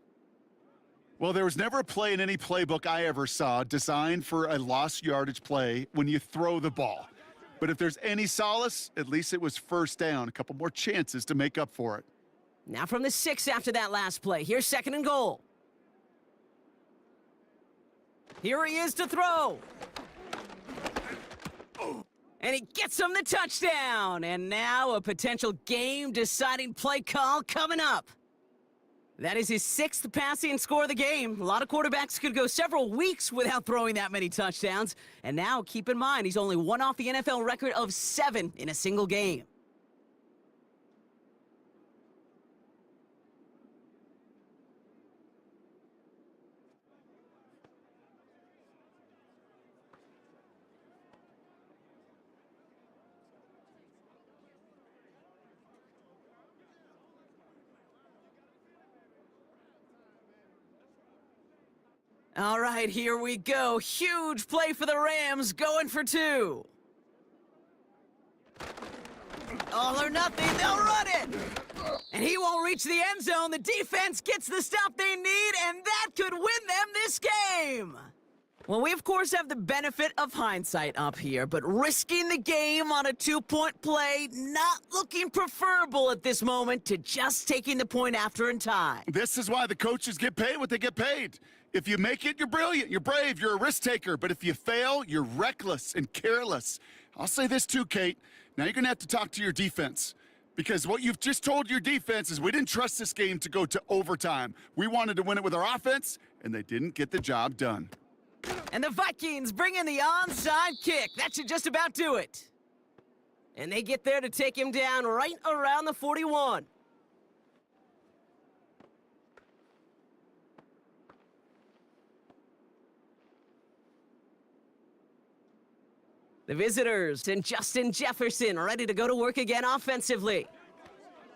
Well, there was never a play in any playbook I ever saw designed for a lost yardage play when you throw the ball. But if there's any solace, at least it was 1st down. A couple more chances to make up for it. Now from the 6 after that last play. Here's 2nd and goal. Here he is to throw. And he gets him the touchdown. And now a potential game-deciding play call coming up. That is his 6th passing score of the game. A lot of quarterbacks could go several weeks without throwing that many touchdowns. And now, keep in mind, he's only one off the NFL record of 7 in a single game. All right, here we go. Huge play for the Rams, going for 2. All or nothing, they'll run it! And he won't reach the end zone. The defense gets the stop they need, and that could win them this game! Well, we, of course, have the benefit of hindsight up here, but risking the game on a 2-point play, not looking preferable at this moment to just taking the point after in time. This is why the coaches get paid what they get paid. If you make it, you're brilliant, you're brave, you're a risk taker. But if you fail, you're reckless and careless. I'll say this too, Kate. Now you're going to have to talk to your defense. Because what you've just told your defense is we didn't trust this game to go to overtime. We wanted to win it with our offense, and they didn't get the job done. And the Vikings bring in the onside kick. That should just about do it. And they get there to take him down right around the 41. The visitors and Justin Jefferson ready to go to work again offensively.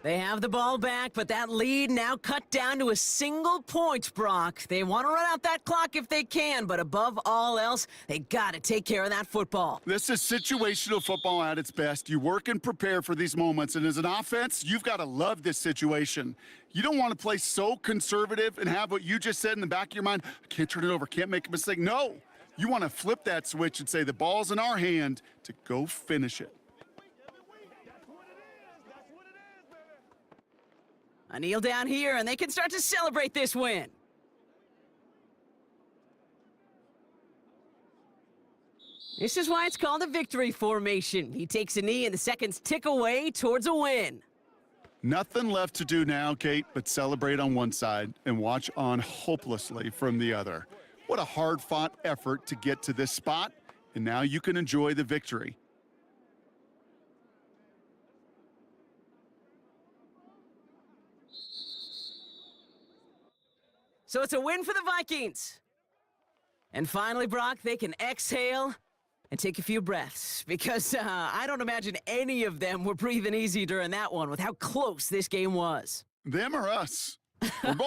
They have the ball back, but that lead now cut down to a single point, Brock. They want to run out that clock if they can, but above all else, they got to take care of that football. This is situational football at its best. You work and prepare for these moments, and as an offense, you've got to love this situation. You don't want to play so conservative and have what you just said in the back of your mind, I can't turn it over, can't make a mistake. No, you want to flip that switch and say the ball's in our hand to go finish it. A kneel down here, and they can start to celebrate this win. This is why it's called a victory formation. He takes a knee and the seconds tick away towards a win. Nothing left to do now, Kate, but celebrate on one side and watch on hopelessly from the other. What a hard-fought effort to get to this spot, and now you can enjoy the victory. So it's a win for the Vikings. And finally, Brock, they can exhale and take a few breaths, because I don't imagine any of them were breathing easy during that one with how close this game was. Them or us? We're both